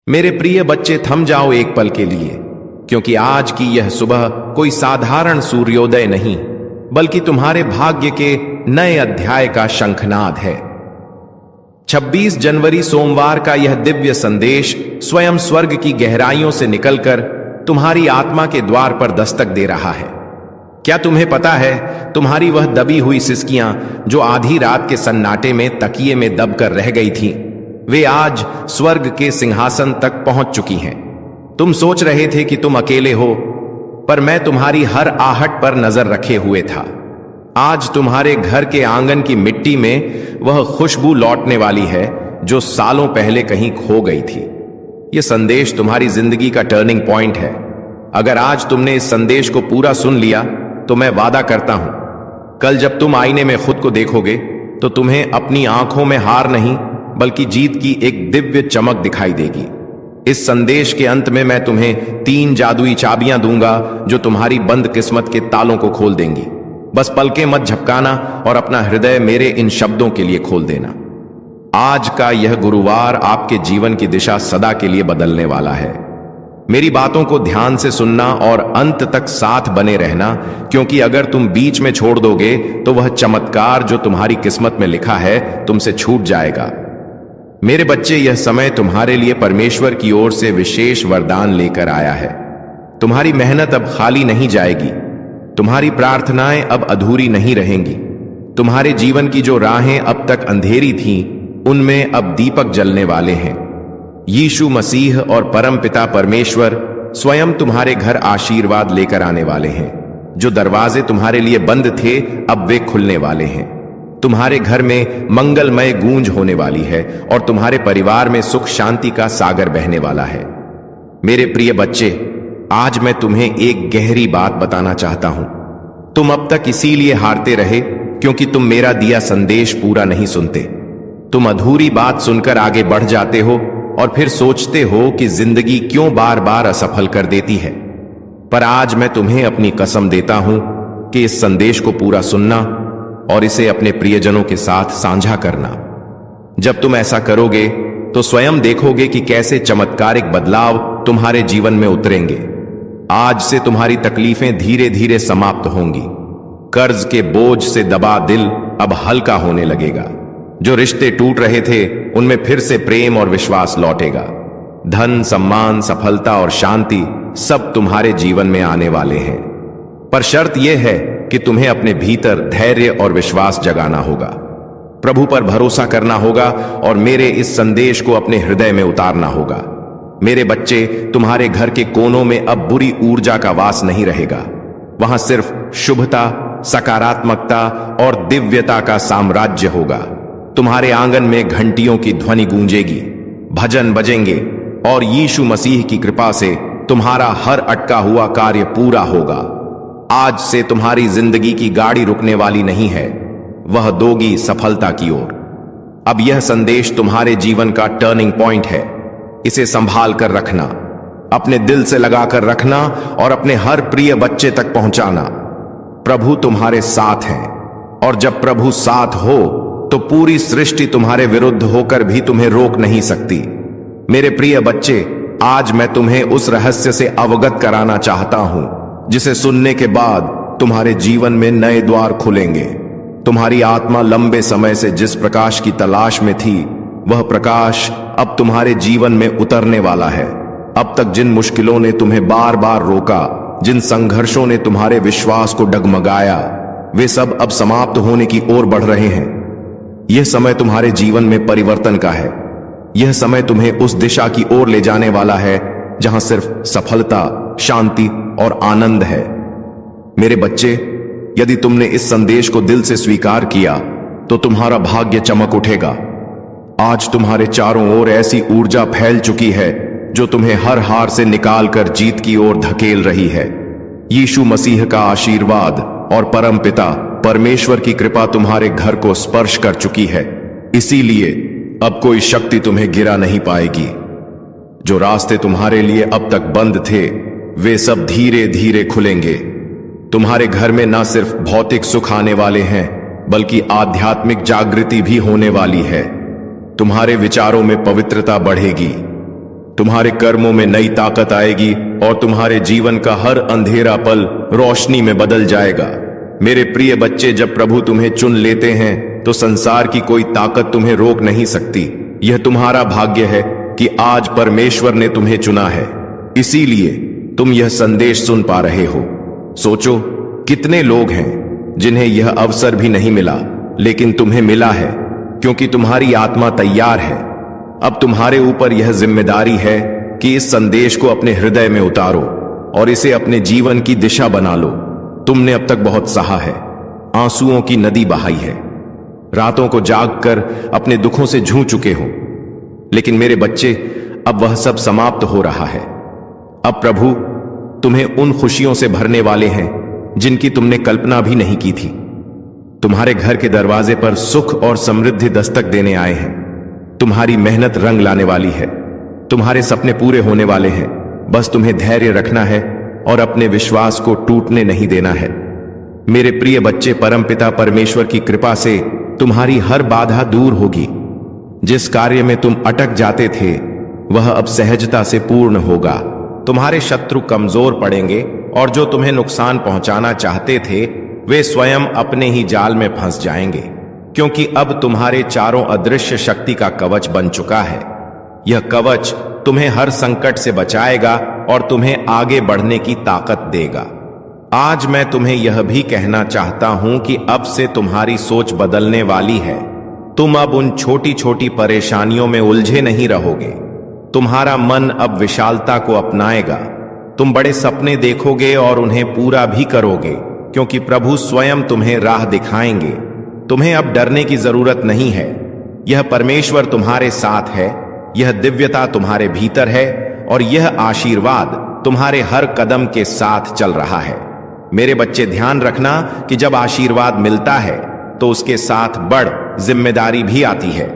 मेरे प्रिय बच्चे, थम जाओ एक पल के लिए, क्योंकि आज की यह सुबह कोई साधारण सूर्योदय नहीं, बल्कि तुम्हारे भाग्य के नए अध्याय का शंखनाद है। 26 जनवरी सोमवार का यह दिव्य संदेश स्वयं स्वर्ग की गहराइयों से निकलकर तुम्हारी आत्मा के द्वार पर दस्तक दे रहा है। क्या तुम्हें पता है, तुम्हारी वह दबी हुई सिसकियां जो आधी रात के सन्नाटे में तकिए में दबकर रह गई थीं, वे आज स्वर्ग के सिंहासन तक पहुंच चुकी हैं। तुम सोच रहे थे कि तुम अकेले हो, पर मैं तुम्हारी हर आहट पर नजर रखे हुए था। आज तुम्हारे घर के आंगन की मिट्टी में वह खुशबू लौटने वाली है जो सालों पहले कहीं खो गई थी। यह संदेश तुम्हारी जिंदगी का टर्निंग पॉइंट है। अगर आज तुमने इस संदेश को पूरा सुन लिया तो मैं वादा करता हूं, कल जब तुम आईने में खुद को देखोगे तो तुम्हें अपनी आंखों में हार नहीं बल्कि जीत की एक दिव्य चमक दिखाई देगी। इस संदेश के अंत में मैं तुम्हें 3 जादुई चाबियां दूंगा जो तुम्हारी बंद किस्मत के तालों को खोल देंगी। बस पलकें मत झपकाना और अपना हृदय मेरे इन शब्दों के लिए खोल देना। आज का यह गुरुवार आपके जीवन की दिशा सदा के लिए बदलने वाला है। मेरी बातों को ध्यान से सुनना और अंत तक साथ बने रहना, क्योंकि अगर तुम बीच में छोड़ दोगे तो वह चमत्कार जो तुम्हारी किस्मत में लिखा है तुमसे छूट जाएगा। मेरे बच्चे, यह समय तुम्हारे लिए परमेश्वर की ओर से विशेष वरदान लेकर आया है। तुम्हारी मेहनत अब खाली नहीं जाएगी, तुम्हारी प्रार्थनाएं अब अधूरी नहीं रहेंगी। तुम्हारे जीवन की जो राहें अब तक अंधेरी थीं, उनमें अब दीपक जलने वाले हैं। यीशु मसीह और परमपिता परमेश्वर स्वयं तुम्हारे घर आशीर्वाद लेकर आने वाले हैं। जो दरवाजे तुम्हारे लिए बंद थे, अब वे खुलने वाले हैं। तुम्हारे घर में मंगलमय गूंज होने वाली है और तुम्हारे परिवार में सुख शांति का सागर बहने वाला है। मेरे प्रिय बच्चे, आज मैं तुम्हें एक गहरी बात बताना चाहता हूं। तुम अब तक इसीलिए हारते रहे क्योंकि तुम मेरा दिया संदेश पूरा नहीं सुनते। तुम अधूरी बात सुनकर आगे बढ़ जाते हो और फिर सोचते हो कि जिंदगी क्यों बार बार असफल कर देती है। पर आज मैं तुम्हें अपनी कसम देता हूं कि इस संदेश को पूरा सुनना और इसे अपने प्रियजनों के साथ साझा करना। जब तुम ऐसा करोगे तो स्वयं देखोगे कि कैसे चमत्कारिक बदलाव तुम्हारे जीवन में उतरेंगे। आज से तुम्हारी तकलीफें धीरे धीरे समाप्त होंगी। कर्ज के बोझ से दबा दिल अब हल्का होने लगेगा। जो रिश्ते टूट रहे थे, उनमें फिर से प्रेम और विश्वास लौटेगा। धन, सम्मान, सफलता और शांति सब तुम्हारे जीवन में आने वाले हैं। पर शर्त यह है कि तुम्हें अपने भीतर धैर्य और विश्वास जगाना होगा। प्रभु पर भरोसा करना होगा और मेरे इस संदेश को अपने हृदय में उतारना होगा। मेरे बच्चे, तुम्हारे घर के कोनों में अब बुरी ऊर्जा का वास नहीं रहेगा। वहां सिर्फ शुभता, सकारात्मकता और दिव्यता का साम्राज्य होगा। तुम्हारे आंगन में घंटियों की ध्वनि गूंजेगी, भजन बजेंगे और यीशु मसीह की कृपा से तुम्हारा हर अटका हुआ कार्य पूरा होगा। आज से तुम्हारी जिंदगी की गाड़ी रुकने वाली नहीं है, वह दोगी सफलता की ओर। अब यह संदेश तुम्हारे जीवन का टर्निंग पॉइंट है। इसे संभाल कर रखना, अपने दिल से लगाकर रखना और अपने हर प्रिय बच्चे तक पहुंचाना। प्रभु तुम्हारे साथ है और जब प्रभु साथ हो तो पूरी सृष्टि तुम्हारे विरुद्ध होकर भी तुम्हें रोक नहीं सकती। मेरे प्रिय बच्चे, आज मैं तुम्हें उस रहस्य से अवगत कराना चाहता हूं जिसे सुनने के बाद तुम्हारे जीवन में नए द्वार खुलेंगे। तुम्हारी आत्मा लंबे समय से जिस प्रकाश की तलाश में थी, वह प्रकाश अब तुम्हारे जीवन में उतरने वाला है। अब तक जिन मुश्किलों ने तुम्हें बार बार रोका, जिन संघर्षों ने तुम्हारे विश्वास को डगमगाया, वे सब अब समाप्त होने की ओर बढ़ रहे हैं। यह समय तुम्हारे जीवन में परिवर्तन का है। यह समय तुम्हें उस दिशा की ओर ले जाने वाला है जहां सिर्फ सफलता, शांति और आनंद है। मेरे बच्चे, यदि तुमने इस संदेश को दिल से स्वीकार किया तो तुम्हारा भाग्य चमक उठेगा। आज तुम्हारे चारों ओर ऐसी ऊर्जा फैल चुकी है जो तुम्हें हर हार से निकालकर जीत की ओर धकेल रही है। यीशु मसीह का आशीर्वाद और परमपिता परमेश्वर की कृपा तुम्हारे घर को स्पर्श कर चुकी है। इसीलिए अब कोई शक्ति तुम्हें गिरा नहीं पाएगी। जो रास्ते तुम्हारे लिए अब तक बंद थे, वे सब धीरे धीरे खुलेंगे। तुम्हारे घर में न सिर्फ भौतिक सुख आने वाले हैं, बल्कि आध्यात्मिक जागृति भी होने वाली है। तुम्हारे विचारों में पवित्रता बढ़ेगी, तुम्हारे कर्मों में नई ताकत आएगी और तुम्हारे जीवन का हर अंधेरा पल रोशनी में बदल जाएगा। मेरे प्रिय बच्चे, जब प्रभु तुम्हें चुन लेते हैं तो संसार की कोई ताकत तुम्हें रोक नहीं सकती। यह तुम्हारा भाग्य है कि आज परमेश्वर ने तुम्हें चुना है, इसीलिए तुम यह संदेश सुन पा रहे हो। सोचो, कितने लोग हैं जिन्हें यह अवसर भी नहीं मिला, लेकिन तुम्हें मिला है क्योंकि तुम्हारी आत्मा तैयार है। अब तुम्हारे ऊपर यह जिम्मेदारी है कि इस संदेश को अपने हृदय में उतारो और इसे अपने जीवन की दिशा बना लो। तुमने अब तक बहुत सहा है, आंसुओं की नदी बहाई है, रातों को जागकर अपने दुखों से जूझ चुके हो, लेकिन मेरे बच्चे, अब वह सब समाप्त हो रहा है। अब प्रभु तुम्हें उन खुशियों से भरने वाले हैं जिनकी तुमने कल्पना भी नहीं की थी। तुम्हारे घर के दरवाजे पर सुख और समृद्धि दस्तक देने आए हैं। तुम्हारी मेहनत रंग लाने वाली है, तुम्हारे सपने पूरे होने वाले हैं। बस तुम्हें धैर्य रखना है और अपने विश्वास को टूटने नहीं देना है। मेरे प्रिय बच्चे, परमपिता परमेश्वर की कृपा से तुम्हारी हर बाधा दूर होगी। जिस कार्य में तुम अटक जाते थे वह अब सहजता से पूर्ण होगा। तुम्हारे शत्रु कमजोर पड़ेंगे और जो तुम्हें नुकसान पहुंचाना चाहते थे वे स्वयं अपने ही जाल में फंस जाएंगे, क्योंकि अब तुम्हारे चारों अदृश्य शक्ति का कवच बन चुका है। यह कवच तुम्हें हर संकट से बचाएगा और तुम्हें आगे बढ़ने की ताकत देगा। आज मैं तुम्हें यह भी कहना चाहता हूं कि अब से तुम्हारी सोच बदलने वाली है। तुम अब उन छोटी छोटी परेशानियों में उलझे नहीं रहोगे। तुम्हारा मन अब विशालता को अपनाएगा। तुम बड़े सपने देखोगे और उन्हें पूरा भी करोगे, क्योंकि प्रभु स्वयं तुम्हें राह दिखाएंगे। तुम्हें अब डरने की जरूरत नहीं है। यह परमेश्वर तुम्हारे साथ है, यह दिव्यता तुम्हारे भीतर है और यह आशीर्वाद तुम्हारे हर कदम के साथ चल रहा है। मेरे बच्चे, ध्यान रखना कि जब आशीर्वाद मिलता है तो उसके साथ बड़ जिम्मेदारी भी आती है।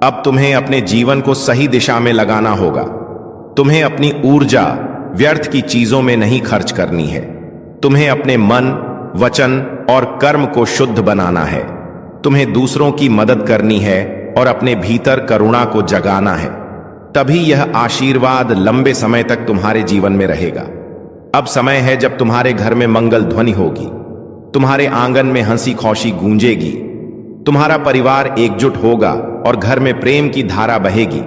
अब तुम्हें अपने जीवन को सही दिशा में लगाना होगा। तुम्हें अपनी ऊर्जा व्यर्थ की चीजों में नहीं खर्च करनी है। तुम्हें अपने मन, वचन और कर्म को शुद्ध बनाना है। तुम्हें दूसरों की मदद करनी है और अपने भीतर करुणा को जगाना है। तभी यह आशीर्वाद लंबे समय तक तुम्हारे जीवन में रहेगा। अब समय है जब तुम्हारे घर में मंगल ध्वनि होगी, तुम्हारे आंगन में हंसी खुशी गूंजेगी, तुम्हारा परिवार एकजुट होगा और घर में प्रेम की धारा बहेगी।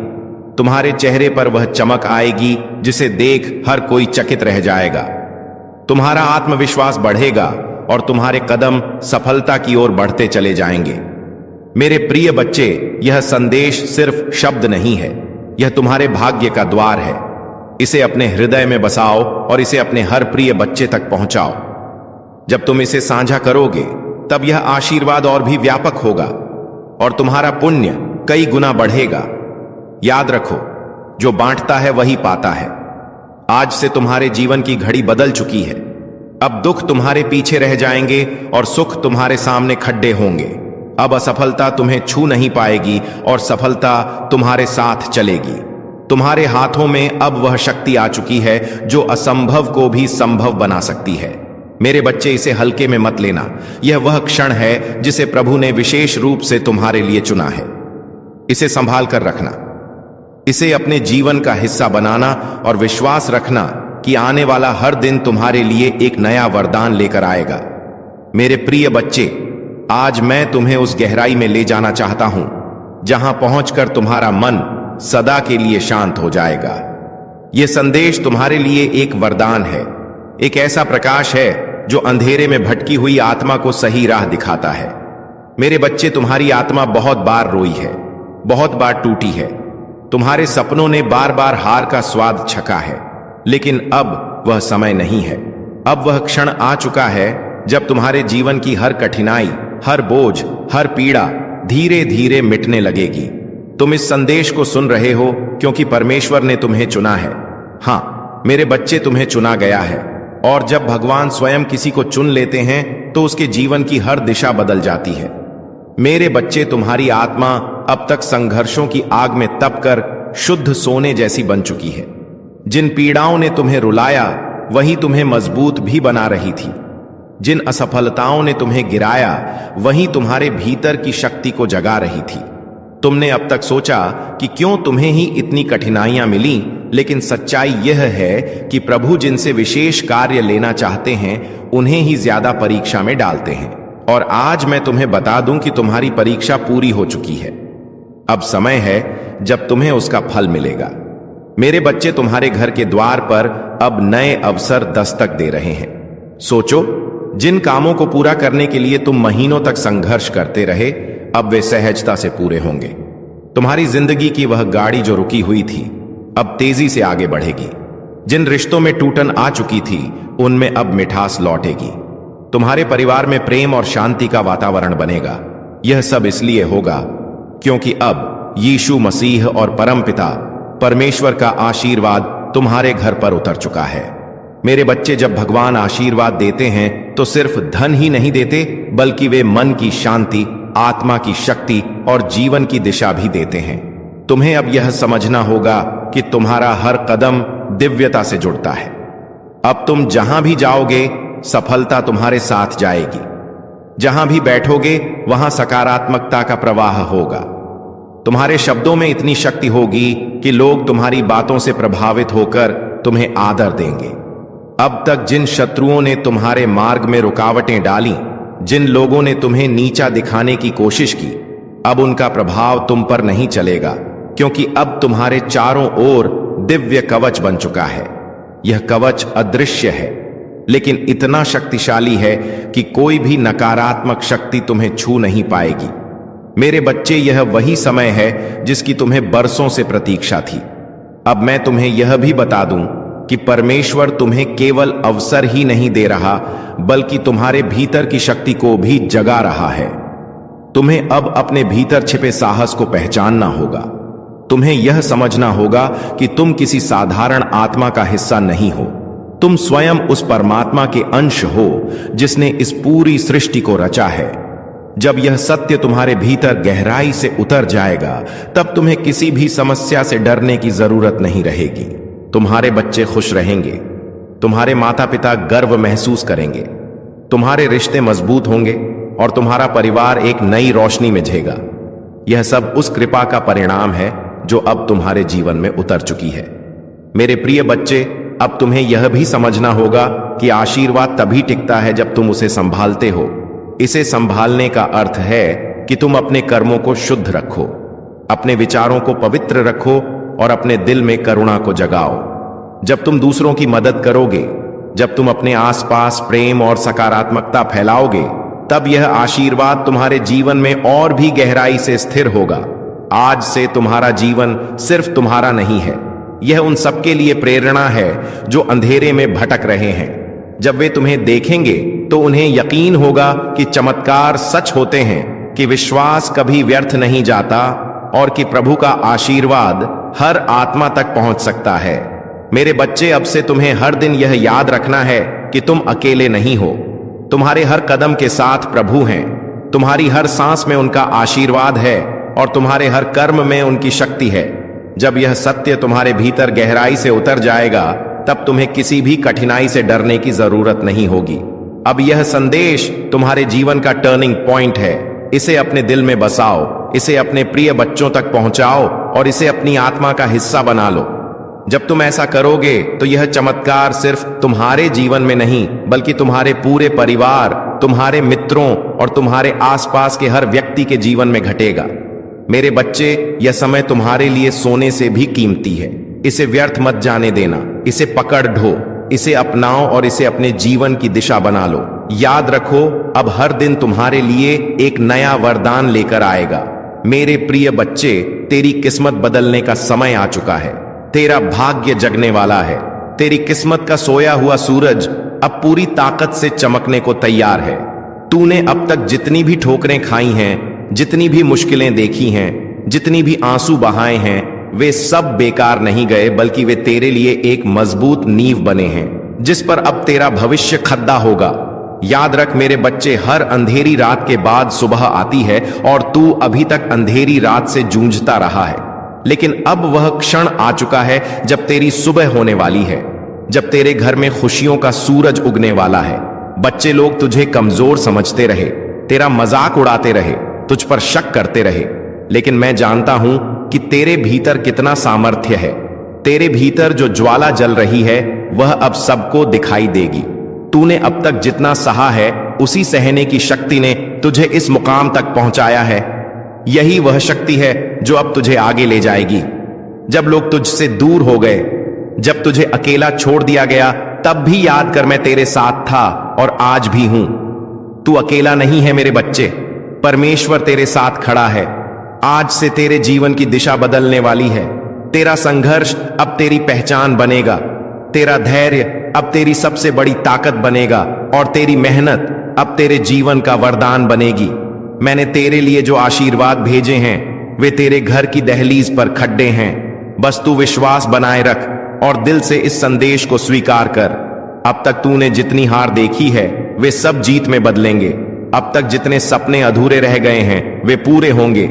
तुम्हारे चेहरे पर वह चमक आएगी जिसे देख हर कोई चकित रह जाएगा। तुम्हारा आत्मविश्वास बढ़ेगा और तुम्हारे कदम सफलता की ओर बढ़ते चले जाएंगे। मेरे प्रिय बच्चे, यह संदेश सिर्फ शब्द नहीं है, यह तुम्हारे भाग्य का द्वार है। इसे अपने हृदय में बसाओ और इसे अपने हर प्रिय बच्चे तक पहुंचाओ। जब तुम इसे साझा करोगे तब यह आशीर्वाद और भी व्यापक होगा और तुम्हारा पुण्य कई गुना बढ़ेगा। याद रखो, जो बांटता है वही पाता है। आज से तुम्हारे जीवन की घड़ी बदल चुकी है। अब दुख तुम्हारे पीछे रह जाएंगे और सुख तुम्हारे सामने खड्डे होंगे। अब असफलता तुम्हें छू नहीं पाएगी और सफलता तुम्हारे साथ चलेगी। तुम्हारे हाथों में अब वह शक्ति आ चुकी है जो असंभव को भी संभव बना सकती है। मेरे बच्चे, इसे हल्के में मत लेना। यह वह क्षण है जिसे प्रभु ने विशेष रूप से तुम्हारे लिए चुना है। इसे संभाल कर रखना, इसे अपने जीवन का हिस्सा बनाना और विश्वास रखना कि आने वाला हर दिन तुम्हारे लिए एक नया वरदान लेकर आएगा। मेरे प्रिय बच्चे, आज मैं तुम्हें उस गहराई में ले जाना चाहता हूं जहां पहुंचकर तुम्हारा मन सदा के लिए शांत हो जाएगा। यह संदेश तुम्हारे लिए एक वरदान है, एक ऐसा प्रकाश है जो अंधेरे में भटकी हुई आत्मा को सही राह दिखाता है। मेरे बच्चे, तुम्हारी आत्मा बहुत बार रोई है, बहुत बार टूटी है। तुम्हारे सपनों ने बार बार हार का स्वाद छका है, लेकिन अब वह समय नहीं है। अब वह क्षण आ चुका है जब तुम्हारे जीवन की हर कठिनाई, हर बोझ, हर पीड़ा धीरे धीरे मिटने लगेगी। तुम इस संदेश को सुन रहे हो क्योंकि परमेश्वर ने तुम्हें चुना है। हां मेरे बच्चे, तुम्हें चुना गया है और जब भगवान स्वयं किसी को चुन लेते हैं तो उसके जीवन की हर दिशा बदल जाती है। मेरे बच्चे, तुम्हारी आत्मा अब तक संघर्षों की आग में तपकर शुद्ध सोने जैसी बन चुकी है। जिन पीड़ाओं ने तुम्हें रुलाया वही तुम्हें मजबूत भी बना रही थी। जिन असफलताओं ने तुम्हें गिराया वही तुम्हारे भीतर की शक्ति को जगा रही थी। तुमने अब तक सोचा कि क्यों तुम्हें ही इतनी कठिनाइयां मिली, लेकिन सच्चाई यह है कि प्रभु जिनसे विशेष कार्य लेना चाहते हैं उन्हें ही ज्यादा परीक्षा में डालते हैं। और आज मैं तुम्हें बता दूं कि तुम्हारी परीक्षा पूरी हो चुकी है। अब समय है जब तुम्हें उसका फल मिलेगा। मेरे बच्चे, तुम्हारे घर के द्वार पर अब नए अवसर दस्तक दे रहे हैं। सोचो, जिन कामों को पूरा करने के लिए तुम महीनों तक संघर्ष करते रहे, अब वे सहजता से पूरे होंगे। तुम्हारी जिंदगी की वह गाड़ी जो रुकी हुई थी अब तेजी से आगे बढ़ेगी। जिन रिश्तों में टूटन आ चुकी थी उनमें अब मिठास लौटेगी। तुम्हारे परिवार में प्रेम और शांति का वातावरण बनेगा। यह सब इसलिए होगा क्योंकि अब यीशु मसीह और परमपिता परमेश्वर का आशीर्वाद तुम्हारे घर पर उतर चुका है। मेरे बच्चे, जब भगवान आशीर्वाद देते हैं तो सिर्फ धन ही नहीं देते, बल्कि वे मन की शांति, आत्मा की शक्ति और जीवन की दिशा भी देते हैं। तुम्हें अब यह समझना होगा कि तुम्हारा हर कदम दिव्यता से जुड़ता है। अब तुम जहां भी जाओगे सफलता तुम्हारे साथ जाएगी। जहां भी बैठोगे वहां सकारात्मकता का प्रवाह होगा। तुम्हारे शब्दों में इतनी शक्ति होगी कि लोग तुम्हारी बातों से प्रभावित होकर तुम्हें आदर देंगे। अब तक जिन शत्रुओं ने तुम्हारे मार्ग में रुकावटें डाली, जिन लोगों ने तुम्हें नीचा दिखाने की कोशिश की, अब उनका प्रभाव तुम पर नहीं चलेगा, क्योंकि अब तुम्हारे चारों ओर दिव्य कवच बन चुका है। यह कवच अदृश्य है, लेकिन इतना शक्तिशाली है कि कोई भी नकारात्मक शक्ति तुम्हें छू नहीं पाएगी। मेरे बच्चे, यह वही समय है जिसकी तुम्हें बरसों से प्रतीक्षा थी। अब मैं तुम्हें यह भी बता दूं कि परमेश्वर तुम्हें केवल अवसर ही नहीं दे रहा, बल्कि तुम्हारे भीतर की शक्ति को भी जगा रहा है। तुम्हें अब अपने भीतर छिपे साहस को पहचानना होगा। तुम्हें यह समझना होगा कि तुम किसी साधारण आत्मा का हिस्सा नहीं हो। तुम स्वयं उस परमात्मा के अंश हो जिसने इस पूरी सृष्टि को रचा है। जब यह सत्य तुम्हारे भीतर गहराई से उतर जाएगा, तब तुम्हें किसी भी समस्या से डरने की जरूरत नहीं रहेगी। तुम्हारे बच्चे खुश रहेंगे, तुम्हारे माता पिता गर्व महसूस करेंगे, तुम्हारे रिश्ते मजबूत होंगे और तुम्हारा परिवार एक नई रोशनी में झेगा। यह सब उस कृपा का परिणाम है जो अब तुम्हारे जीवन में उतर चुकी है। मेरे प्रिय बच्चे, अब तुम्हें यह भी समझना होगा कि आशीर्वाद तभी टिकता है जब तुम उसे संभालते हो। इसे संभालने का अर्थ है कि तुम अपने कर्मों को शुद्ध रखो, अपने विचारों को पवित्र रखो और अपने दिल में करुणा को जगाओ। जब तुम दूसरों की मदद करोगे, जब तुम अपने आसपास प्रेम और सकारात्मकता फैलाओगे, तब यह आशीर्वाद तुम्हारे जीवन में और भी गहराई से स्थिर होगा। आज से तुम्हारा जीवन सिर्फ तुम्हारा नहीं है, यह उन सबके लिए प्रेरणा है जो अंधेरे में भटक रहे हैं। जब वे तुम्हें देखेंगे तो उन्हें यकीन होगा कि चमत्कार सच होते हैं, कि विश्वास कभी व्यर्थ नहीं जाता और कि प्रभु का आशीर्वाद हर आत्मा तक पहुंच सकता है। मेरे बच्चे, अब से तुम्हें हर दिन यह याद रखना है कि तुम अकेले नहीं हो। तुम्हारे हर कदम के साथ प्रभु हैं, तुम्हारी हर सांस में उनका आशीर्वाद है और तुम्हारे हर कर्म में उनकी शक्ति है। जब यह सत्य तुम्हारे भीतर गहराई से उतर जाएगा, तब तुम्हें किसी भी कठिनाई से डरने की जरूरत नहीं होगी। अब यह संदेश तुम्हारे जीवन का टर्निंग पॉइंट है। इसे अपने दिल में बसाओ, इसे अपने प्रिय बच्चों तक पहुंचाओ और इसे अपनी आत्मा का हिस्सा बना लो। जब तुम ऐसा करोगे तो यह चमत्कार सिर्फ तुम्हारे जीवन में नहीं, बल्कि तुम्हारे पूरे परिवार, तुम्हारे मित्रों और तुम्हारे आसपास के हर व्यक्ति के जीवन में घटेगा। मेरे बच्चे, यह समय तुम्हारे लिए सोने से भी कीमती है। इसे व्यर्थ मत जाने देना। इसे पकड़ ढो, इसे अपनाओ और इसे अपने जीवन की दिशा बना लो। याद रखो, अब हर दिन तुम्हारे लिए एक नया वरदान लेकर आएगा। मेरे प्रिय बच्चे, तेरी किस्मत बदलने का समय आ चुका है। तेरा भाग्य जगने वाला है। तेरी किस्मत का सोया हुआ सूरज अब पूरी ताकत से चमकने को तैयार है। तूने अब तक जितनी भी ठोकरें खाई हैं, जितनी भी मुश्किलें देखी हैं, जितनी भी आंसू बहाए हैं, वे सब बेकार नहीं गए, बल्कि वे तेरे लिए एक मजबूत नींव बने हैं जिस पर अब तेरा भविष्य खड़ा होगा। याद रख मेरे बच्चे, हर अंधेरी रात के बाद सुबह आती है और तू अभी तक अंधेरी रात से जूझता रहा है। लेकिन अब वह क्षण आ चुका है जब तेरी सुबह होने वाली है, जब तेरे घर में खुशियों का सूरज उगने वाला है। बच्चे लोग तुझे कमजोर समझते रहे, तेरा मजाक उड़ाते रहे, तुझ पर शक करते रहे, लेकिन मैं जानता हूं कि तेरे भीतर कितना सामर्थ्य है। तेरे भीतर जो ज्वाला जल रही है वह अब सबको दिखाई देगी। तूने अब तक जितना सहा है उसी सहने की शक्ति ने तुझे इस मुकाम तक पहुंचाया है। यही वह शक्ति है जो अब तुझे आगे ले जाएगी। जब लोग तुझसे दूर हो गए, जब तुझे अकेला छोड़ दिया गया, तब भी याद कर मैं तेरे साथ था और आज भी हूं। तू अकेला नहीं है मेरे बच्चे, परमेश्वर तेरे साथ खड़ा है। आज से तेरे जीवन की दिशा बदलने वाली है। तेरा संघर्ष अब तेरी पहचान बनेगा, तेरा धैर्य अब तेरी सबसे बड़ी ताकत बनेगा और तेरी मेहनत अब तेरे जीवन का वरदान बनेगी। मैंने तेरे लिए जो आशीर्वाद भेजे हैं वे तेरे घर की दहलीज पर खड्डे हैं। बस तू विश्वास बनाए रख और दिल से इस संदेश को स्वीकार कर। अब तक तूने जितनी हार देखी है वे सब जीत में बदलेंगे। अब तक जितने सपने अधूरे रह गए हैं वे पूरे होंगे।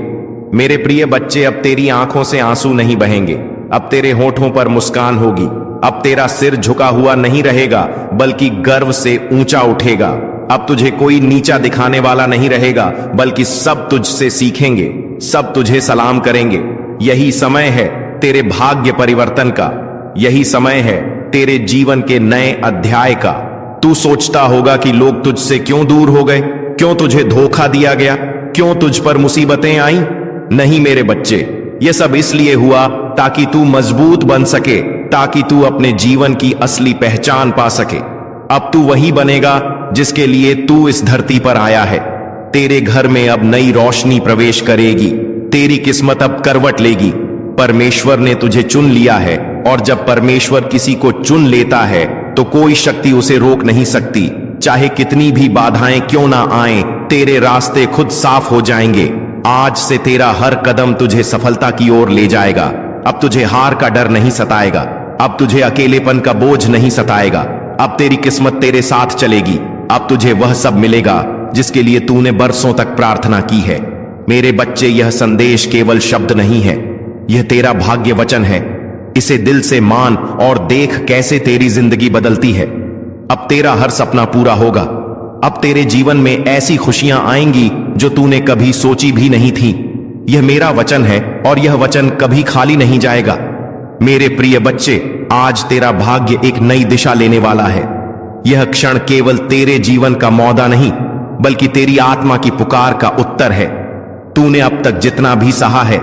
मेरे प्रिय बच्चे, अब तेरी आंखों से आंसू नहीं बहेंगे, अब तेरे होठों पर मुस्कान होगी। अब तेरा सिर झुका हुआ नहीं रहेगा बल्कि गर्व से ऊंचा उठेगा। अब तुझे कोई नीचा दिखाने वाला नहीं रहेगा बल्कि सब तुझसे सीखेंगे, सब तुझे सलाम करेंगे। यही समय है तेरे भाग्य परिवर्तन का, यही समय है तेरे जीवन के नए अध्याय का। तू सोचता होगा कि लोग तुझसे क्यों दूर हो गए, क्यों तुझे धोखा दिया गया, क्यों तुझ पर मुसीबतें आई। नहीं मेरे बच्चे, यह सब इसलिए हुआ ताकि तू मजबूत बन सके, ताकि तू अपने जीवन की असली पहचान पा सके। अब तू वही बनेगा जिसके लिए तू इस धरती पर आया है। तेरे घर में अब नई रोशनी प्रवेश करेगी, तेरी किस्मत अब करवट लेगी। परमेश्वर ने तुझे चुन लिया है और जब परमेश्वर किसी को चुन लेता है तो कोई शक्ति उसे रोक नहीं सकती। चाहे कितनी भी बाधाएं क्यों ना आएं, तेरे रास्ते खुद साफ हो जाएंगे। आज से तेरा हर कदम तुझे सफलता की ओर ले जाएगा। अब तुझे हार का डर नहीं सताएगा, अब तुझे अकेलेपन का बोझ नहीं सताएगा। अब तेरी किस्मत तेरे साथ चलेगी। अब तुझे वह सब मिलेगा जिसके लिए तूने बरसों तक प्रार्थना की है। मेरे बच्चे, यह संदेश केवल शब्द नहीं है, यह तेरा भाग्य वचन है। इसे दिल से मान और देख कैसे तेरी जिंदगी बदलती है। अब तेरा हर सपना पूरा होगा। अब तेरे जीवन में ऐसी खुशियां आएंगी जो तूने कभी सोची भी नहीं थी। यह मेरा वचन है और यह वचन कभी खाली नहीं जाएगा। मेरे प्रिय बच्चे, आज तेरा भाग्य एक नई दिशा लेने वाला है। यह क्षण केवल तेरे जीवन का मौदा नहीं बल्कि तेरी आत्मा की पुकार का उत्तर है। तूने अब तक जितना भी सहा है,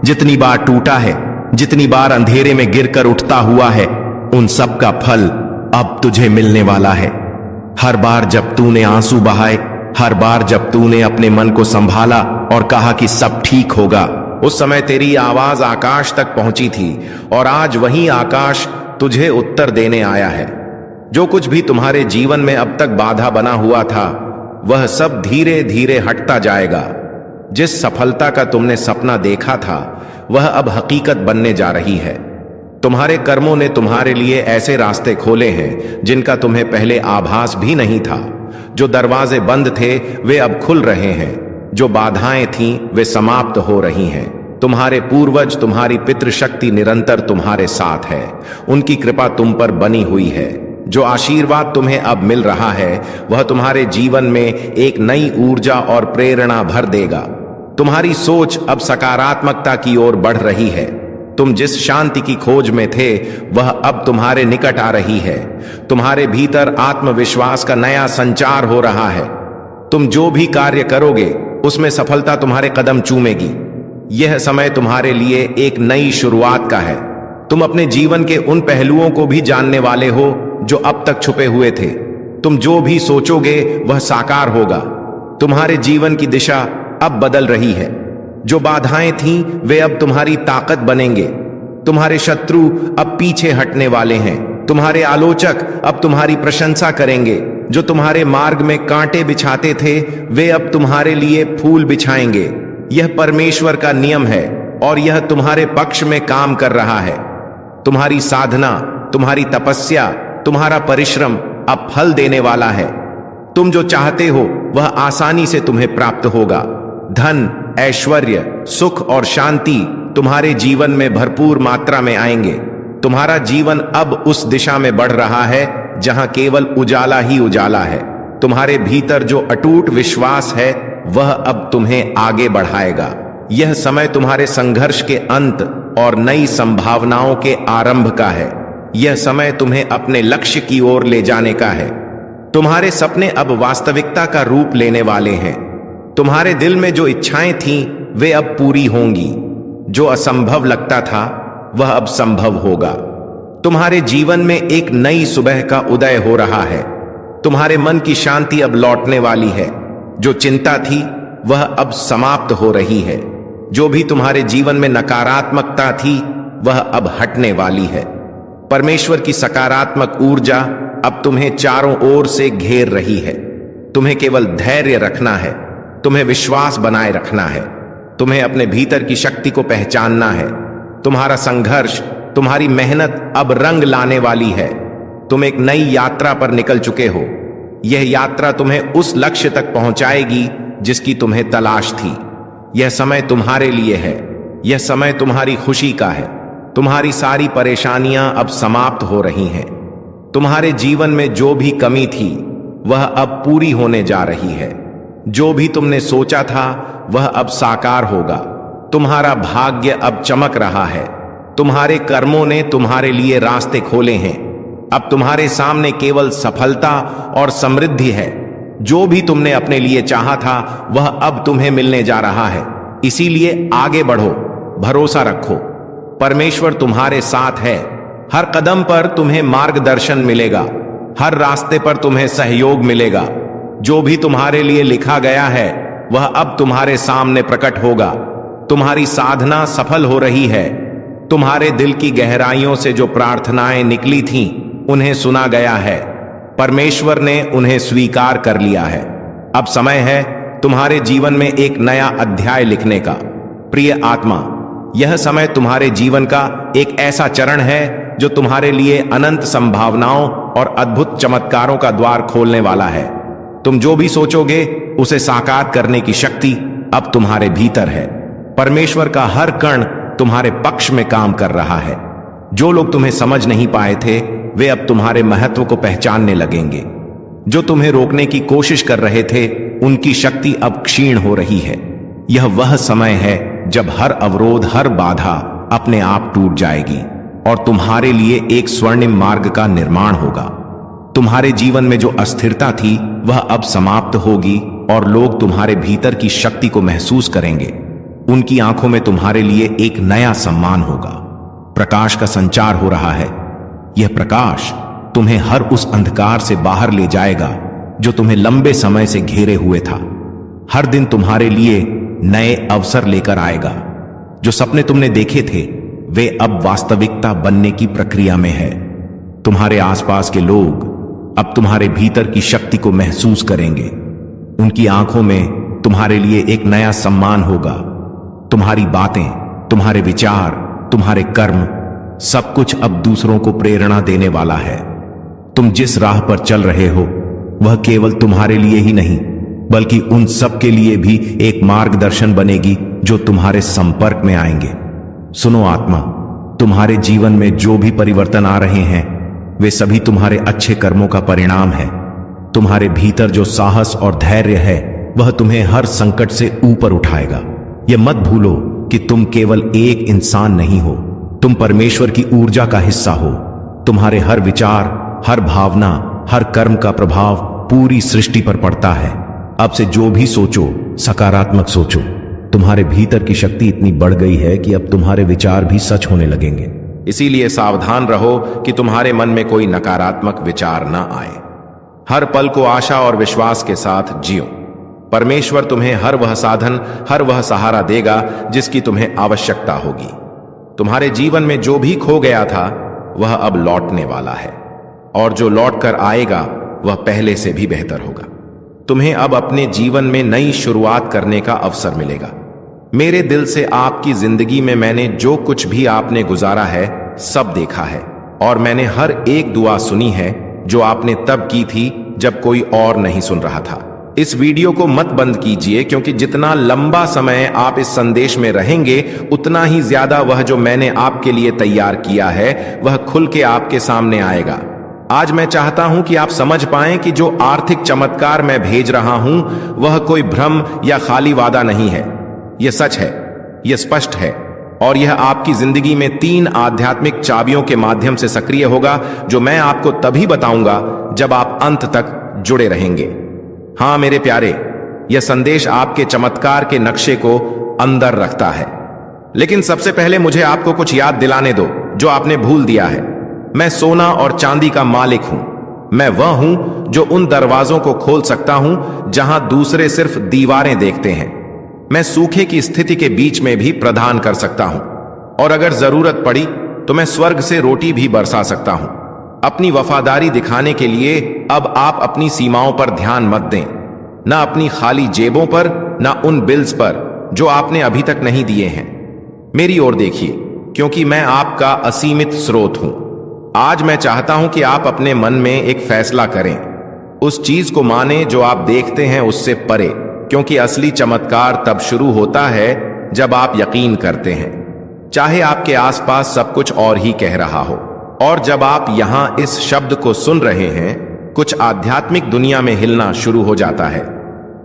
जितनी बार टूटा है, जितनी बार अंधेरे में गिरकर उठता हुआ है, उन सब का फल अब तुझे मिलने वाला है। हर बार जब तूने आंसू बहाए, हर बार जब तूने अपने मन को संभाला और कहा कि सब ठीक होगा, उस समय तेरी आवाज आकाश तक पहुंची थी और आज वही आकाश तुझे उत्तर देने आया है। जो कुछ भी तुम्हारे जीवन में अब तक बाधा बना हुआ था वह सब धीरे धीरे हटता जाएगा। जिस सफलता का तुमने सपना देखा था वह अब हकीकत बनने जा रही है। तुम्हारे कर्मों ने तुम्हारे लिए ऐसे रास्ते खोले हैं जिनका तुम्हें पहले आभास भी नहीं था। जो दरवाजे बंद थे वे अब खुल रहे हैं, जो बाधाएं थीं वे समाप्त हो रही हैं। तुम्हारे पूर्वज, तुम्हारी पितृशक्ति निरंतर तुम्हारे साथ है। उनकी कृपा तुम पर बनी हुई है। जो आशीर्वाद तुम्हें अब मिल रहा है वह तुम्हारे जीवन में एक नई ऊर्जा और प्रेरणा भर देगा। तुम्हारी सोच अब सकारात्मकता की ओर बढ़ रही है। तुम जिस शांति की खोज में थे वह अब तुम्हारे निकट आ रही है। तुम्हारे भीतर आत्मविश्वास का नया संचार हो रहा है। तुम जो भी कार्य करोगे उसमें सफलता तुम्हारे कदम चूमेगी। यह समय तुम्हारे लिए एक नई शुरुआत का है। तुम अपने जीवन के उन पहलुओं को भी जानने वाले हो जो अब तक छुपे हुए थे। तुम जो भी सोचोगे वह साकार होगा। तुम्हारे जीवन की दिशा अब बदल रही है। जो बाधाएं थीं वे अब तुम्हारी ताकत बनेंगे। तुम्हारे शत्रु अब पीछे हटने वाले हैं। तुम्हारे आलोचक अब तुम्हारी प्रशंसा करेंगे। जो तुम्हारे मार्ग में कांटे बिछाते थे वे अब तुम्हारे लिए फूल बिछाएंगे। यह परमेश्वर का नियम है और यह तुम्हारे पक्ष में काम कर रहा है। तुम्हारी साधना, तुम्हारी तपस्या, तुम्हारा परिश्रम अब फल देने वाला है। तुम जो चाहते हो वह आसानी से तुम्हें प्राप्त होगा। धन, ऐश्वर्य, सुख और शांति तुम्हारे जीवन में भरपूर मात्रा में आएंगे। तुम्हारा जीवन अब उस दिशा में बढ़ रहा है जहां केवल उजाला ही उजाला है। तुम्हारे भीतर जो अटूट विश्वास है वह अब तुम्हें आगे बढ़ाएगा। यह समय तुम्हारे संघर्ष के अंत और नई संभावनाओं के आरंभ का है। यह समय तुम्हें अपने लक्ष्य की ओर ले जाने का है। तुम्हारे सपने अब वास्तविकता का रूप लेने वाले हैं। तुम्हारे दिल में जो इच्छाएं थीं वे अब पूरी होंगी। जो असंभव लगता था वह अब संभव होगा। तुम्हारे जीवन में एक नई सुबह का उदय हो रहा है। तुम्हारे मन की शांति अब लौटने वाली है। जो चिंता थी वह अब समाप्त हो रही है। जो भी तुम्हारे जीवन में नकारात्मकता थी वह अब हटने वाली है। परमेश्वर की सकारात्मक ऊर्जा अब तुम्हें चारों ओर से घेर रही है। तुम्हें केवल धैर्य रखना है, तुम्हें विश्वास बनाए रखना है, तुम्हें अपने भीतर की शक्ति को पहचानना है। तुम्हारा संघर्ष, तुम्हारी मेहनत अब रंग लाने वाली है। तुम एक नई यात्रा पर निकल चुके हो। यह यात्रा तुम्हें उस लक्ष्य तक पहुंचाएगी जिसकी तुम्हें तलाश थी। यह समय तुम्हारे लिए है। यह समय तुम्हारी खुशी का है। तुम्हारी सारी परेशानियां अब समाप्त हो रही हैं। तुम्हारे जीवन में जो भी कमी थी वह अब पूरी होने जा रही है। जो भी तुमने सोचा था वह अब साकार होगा। तुम्हारा भाग्य अब चमक रहा है। तुम्हारे कर्मों ने तुम्हारे लिए रास्ते खोले हैं। अब तुम्हारे सामने केवल सफलता और समृद्धि है। जो भी तुमने अपने लिए चाहा था वह अब तुम्हें मिलने जा रहा है। इसीलिए आगे बढ़ो, भरोसा रखो। परमेश्वर तुम्हारे साथ है। हर कदम पर तुम्हें मार्गदर्शन मिलेगा। हर रास्ते पर तुम्हें सहयोग मिलेगा। जो भी तुम्हारे लिए लिखा गया है वह अब तुम्हारे सामने प्रकट होगा। तुम्हारी साधना सफल हो रही है। तुम्हारे दिल की गहराइयों से जो प्रार्थनाएं निकली थीं उन्हें सुना गया है। परमेश्वर ने उन्हें स्वीकार कर लिया है। अब समय है तुम्हारे जीवन में एक नया अध्याय लिखने का। प्रिय आत्मा, यह समय तुम्हारे जीवन का एक ऐसा चरण है जो तुम्हारे लिए अनंत संभावनाओं और अद्भुत चमत्कारों का द्वार खोलने वाला है। तुम जो भी सोचोगे उसे साकार करने की शक्ति अब तुम्हारे भीतर है। परमेश्वर का हर कण तुम्हारे पक्ष में काम कर रहा है। जो लोग तुम्हें समझ नहीं पाए थे वे अब तुम्हारे महत्व को पहचानने लगेंगे। जो तुम्हें रोकने की कोशिश कर रहे थे उनकी शक्ति अब क्षीण हो रही है। यह वह समय है जब हर अवरोध, हर बाधा अपने आप टूट जाएगी और तुम्हारे लिए एक स्वर्णिम मार्ग का निर्माण होगा। तुम्हारे जीवन में जो अस्थिरता थी वह अब समाप्त होगी और लोग तुम्हारे भीतर की शक्ति को महसूस करेंगे। उनकी आंखों में तुम्हारे लिए एक नया सम्मान होगा। प्रकाश का संचार हो रहा है। यह प्रकाश तुम्हें हर उस अंधकार से बाहर ले जाएगा जो तुम्हें लंबे समय से घेरे हुए था। हर दिन तुम्हारे लिए नए अवसर लेकर आएगा। जो सपने तुमने देखे थे वे अब वास्तविकता बनने की प्रक्रिया में है। तुम्हारे आसपास के लोग अब तुम्हारे भीतर की शक्ति को महसूस करेंगे। उनकी आंखों में तुम्हारे लिए एक नया सम्मान होगा। तुम्हारी बातें, तुम्हारे विचार, तुम्हारे कर्म, सब कुछ अब दूसरों को प्रेरणा देने वाला है। तुम जिस राह पर चल रहे हो वह केवल तुम्हारे लिए ही नहीं बल्कि उन सब के लिए भी एक मार्गदर्शन बनेगी जो तुम्हारे संपर्क में आएंगे। सुनो आत्मा, तुम्हारे जीवन में जो भी परिवर्तन आ रहे हैं वे सभी तुम्हारे अच्छे कर्मों का परिणाम है। तुम्हारे भीतर जो साहस और धैर्य है वह तुम्हें हर संकट से ऊपर उठाएगा। यह मत भूलो कि तुम केवल एक इंसान नहीं हो, तुम परमेश्वर की ऊर्जा का हिस्सा हो। तुम्हारे हर विचार, हर भावना, हर कर्म का प्रभाव पूरी सृष्टि पर पड़ता है। अब से जो भी सोचो सकारात्मक सोचो। तुम्हारे भीतर की शक्ति इतनी बढ़ गई है कि अब तुम्हारे विचार भी सच होने लगेंगे। इसीलिए सावधान रहो कि तुम्हारे मन में कोई नकारात्मक विचार न आए। हर पल को आशा और विश्वास के साथ जियो। परमेश्वर तुम्हें हर वह साधन, हर वह सहारा देगा जिसकी तुम्हें आवश्यकता होगी। तुम्हारे जीवन में जो भी खो गया था वह अब लौटने वाला है और जो लौट कर आएगा वह पहले से भी बेहतर होगा। तुम्हें अब अपने जीवन में नई शुरुआत करने का अवसर मिलेगा। मेरे दिल से आपकी जिंदगी में मैंने जो कुछ भी आपने गुजारा है सब देखा है और मैंने हर एक दुआ सुनी है जो आपने तब की थी जब कोई और नहीं सुन रहा था। इस वीडियो को मत बंद कीजिए क्योंकि जितना लंबा समय आप इस संदेश में रहेंगे उतना ही ज्यादा वह जो मैंने आपके लिए तैयार किया है वह खुल के आपके सामने आएगा। आज मैं चाहता हूं कि आप समझ पाएं कि जो आर्थिक चमत्कार मैं भेज रहा हूं वह कोई भ्रम या खाली वादा नहीं है। यह सच है, यह स्पष्ट है और यह आपकी जिंदगी में 3 आध्यात्मिक चाबियों के माध्यम से सक्रिय होगा, जो मैं आपको तभी बताऊंगा जब आप अंत तक जुड़े रहेंगे। हां मेरे प्यारे, यह संदेश आपके चमत्कार के नक्शे को अंदर रखता है। लेकिन सबसे पहले मुझे आपको कुछ याद दिलाने दो जो आपने भूल दिया है। मैं सोना और चांदी का मालिक हूं। मैं वह हूं जो उन दरवाजों को खोल सकता हूं जहां दूसरे सिर्फ दीवारें देखते हैं। मैं सूखे की स्थिति के बीच में भी प्रदान कर सकता हूं, और अगर जरूरत पड़ी तो मैं स्वर्ग से रोटी भी बरसा सकता हूं। अपनी वफादारी दिखाने के लिए अब आप अपनी सीमाओं पर ध्यान मत दें, ना अपनी खाली जेबों पर, ना उन बिल्स पर जो आपने अभी तक नहीं दिए हैं। मेरी ओर देखिए, क्योंकि मैं आपका असीमित स्रोत हूं। आज मैं चाहता हूं कि आप अपने मन में एक फैसला करें, उस चीज को माने जो आप देखते हैं उससे परे, क्योंकि असली चमत्कार तब शुरू होता है जब आप यकीन करते हैं, चाहे आपके आसपास सब कुछ और ही कह रहा हो। और जब आप यहां इस शब्द को सुन रहे हैं, कुछ आध्यात्मिक दुनिया में हिलना शुरू हो जाता है।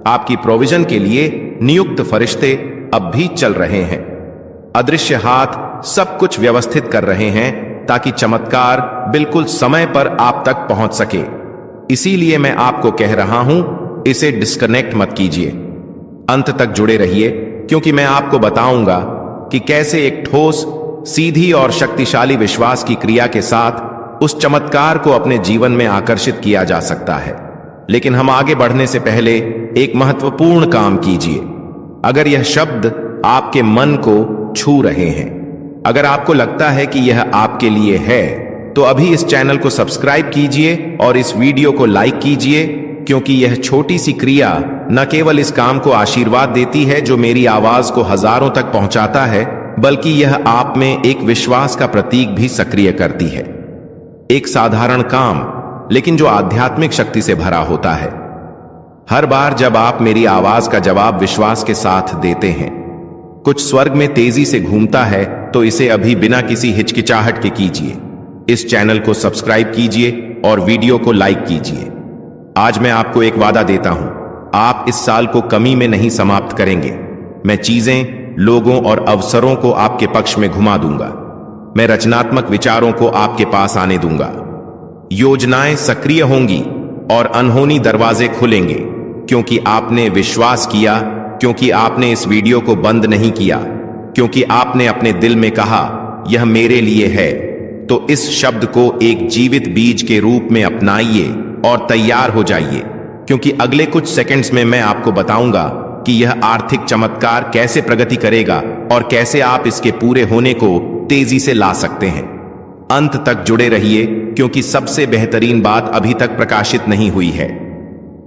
आपकी प्रोविजन के लिए नियुक्त फरिश्ते अब भी चल रहे हैं। अदृश्य हाथ सब कुछ व्यवस्थित कर रहे हैं ताकि चमत्कार बिल्कुल समय पर आप तक पहुंच सके। इसीलिए मैं आपको कह रहा हूं, इसे डिस्कनेक्ट मत कीजिए, अंत तक जुड़े रहिए, क्योंकि मैं आपको बताऊंगा कि कैसे एक ठोस, सीधी और शक्तिशाली विश्वास की क्रिया के साथ उस चमत्कार को अपने जीवन में आकर्षित किया जा सकता है। लेकिन हम आगे बढ़ने से पहले एक महत्वपूर्ण काम कीजिए। अगर यह शब्द आपके मन को छू रहे हैं, अगर आपको लगता है कि यह आपके लिए है, तो अभी इस चैनल को सब्सक्राइब कीजिए और इस वीडियो को लाइक कीजिए, क्योंकि यह छोटी सी क्रिया न केवल इस काम को आशीर्वाद देती है जो मेरी आवाज को हजारों तक पहुंचाता है, बल्कि यह आप में एक विश्वास का प्रतीक भी सक्रिय करती है। एक साधारण काम, लेकिन जो आध्यात्मिक शक्ति से भरा होता है। हर बार जब आप मेरी आवाज का जवाब विश्वास के साथ देते हैं, कुछ स्वर्ग में तेजी से घूमता है, तो इसे अभी बिना किसी हिचकिचाहट के कीजिए। इस चैनल को सब्सक्राइब कीजिए और वीडियो को लाइक कीजिए। आज मैं आपको एक वादा देता हूं, आप इस साल को कमी में नहीं समाप्त करेंगे। मैं चीजें, लोगों और अवसरों को आपके पक्ष में घुमा दूंगा। मैं रचनात्मक विचारों को आपके पास आने दूंगा। योजनाएं सक्रिय होंगी और अनहोनी दरवाजे खुलेंगे, क्योंकि आपने विश्वास किया, क्योंकि आपने इस वीडियो को बंद नहीं किया, क्योंकि आपने अपने दिल में कहा यह मेरे लिए है। तो इस शब्द को एक जीवित बीज के रूप में अपनाइए और तैयार हो जाइए, क्योंकि अगले कुछ सेकंड्स में मैं आपको बताऊंगा कि यह आर्थिक चमत्कार कैसे प्रगति करेगा और कैसे आप इसके पूरे होने को तेजी से ला सकते हैं। अंत तक जुड़े रहिए, क्योंकि सबसे बेहतरीन बात अभी तक प्रकाशित नहीं हुई है।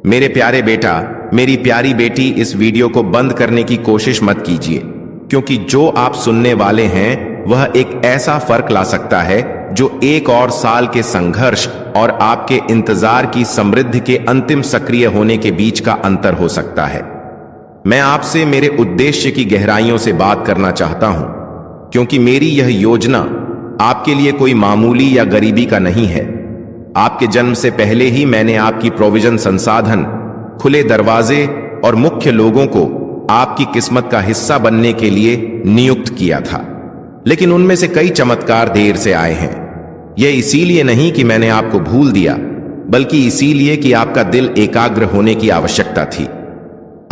मेरे प्यारे बेटा, मेरी प्यारी बेटी, इस वीडियो को बंद करने की कोशिश मत कीजिए, क्योंकि जो आप सुनने वाले हैं वह एक ऐसा फर्क ला सकता है जो 1 और साल के संघर्ष और आपके इंतजार की समृद्धि के अंतिम सक्रिय होने के बीच का अंतर हो सकता है। मैं आपसे मेरे उद्देश्य की गहराइयों से बात करना चाहता हूं, क्योंकि मेरी यह योजना आपके लिए कोई मामूली या गरीबी का नहीं है। आपके जन्म से पहले ही मैंने आपकी प्रोविजन, संसाधन, खुले दरवाजे और मुख्य लोगों को आपकी किस्मत का हिस्सा बनने के लिए नियुक्त किया था। लेकिन उनमें से कई चमत्कार देर से आए हैं। यह इसीलिए नहीं कि मैंने आपको भूल दिया, बल्कि इसीलिए कि आपका दिल एकाग्र होने की आवश्यकता थी।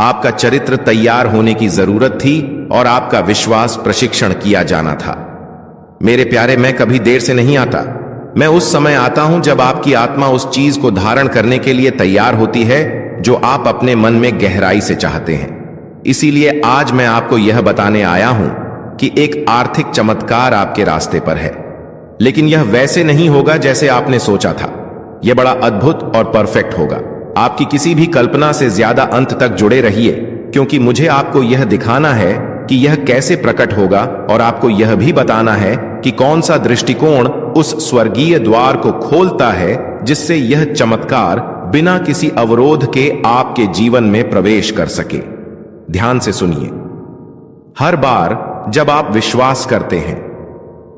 आपका चरित्र तैयार होने की जरूरत थी और आपका विश्वास प्रशिक्षण किया जाना था। मेरे प्यारे, मैं कभी देर से नहीं आता। मैं उस समय आता हूं जब आपकी आत्मा उस चीज को धारण करने के लिए तैयार होती है जो आप अपने मन में गहराई से चाहते हैं। इसीलिए आज मैं आपको यह बताने आया हूं कि एक आर्थिक चमत्कार आपके रास्ते पर है, लेकिन यह वैसे नहीं होगा जैसे आपने सोचा था। यह बड़ा अद्भुत और परफेक्ट होगा। आपकी किसी भी कल्पना से ज्यादा अंत तक जुड़े रहिए, क्योंकि मुझे आपको यह दिखाना है कि यह कैसे प्रकट होगा, और आपको यह भी बताना है कि कौन सा दृष्टिकोण उस स्वर्गीय द्वार को खोलता है जिससे यह चमत्कार बिना किसी अवरोध के आपके जीवन में प्रवेश कर सके। ध्यान से सुनिए। हर बार जब आप विश्वास करते हैं,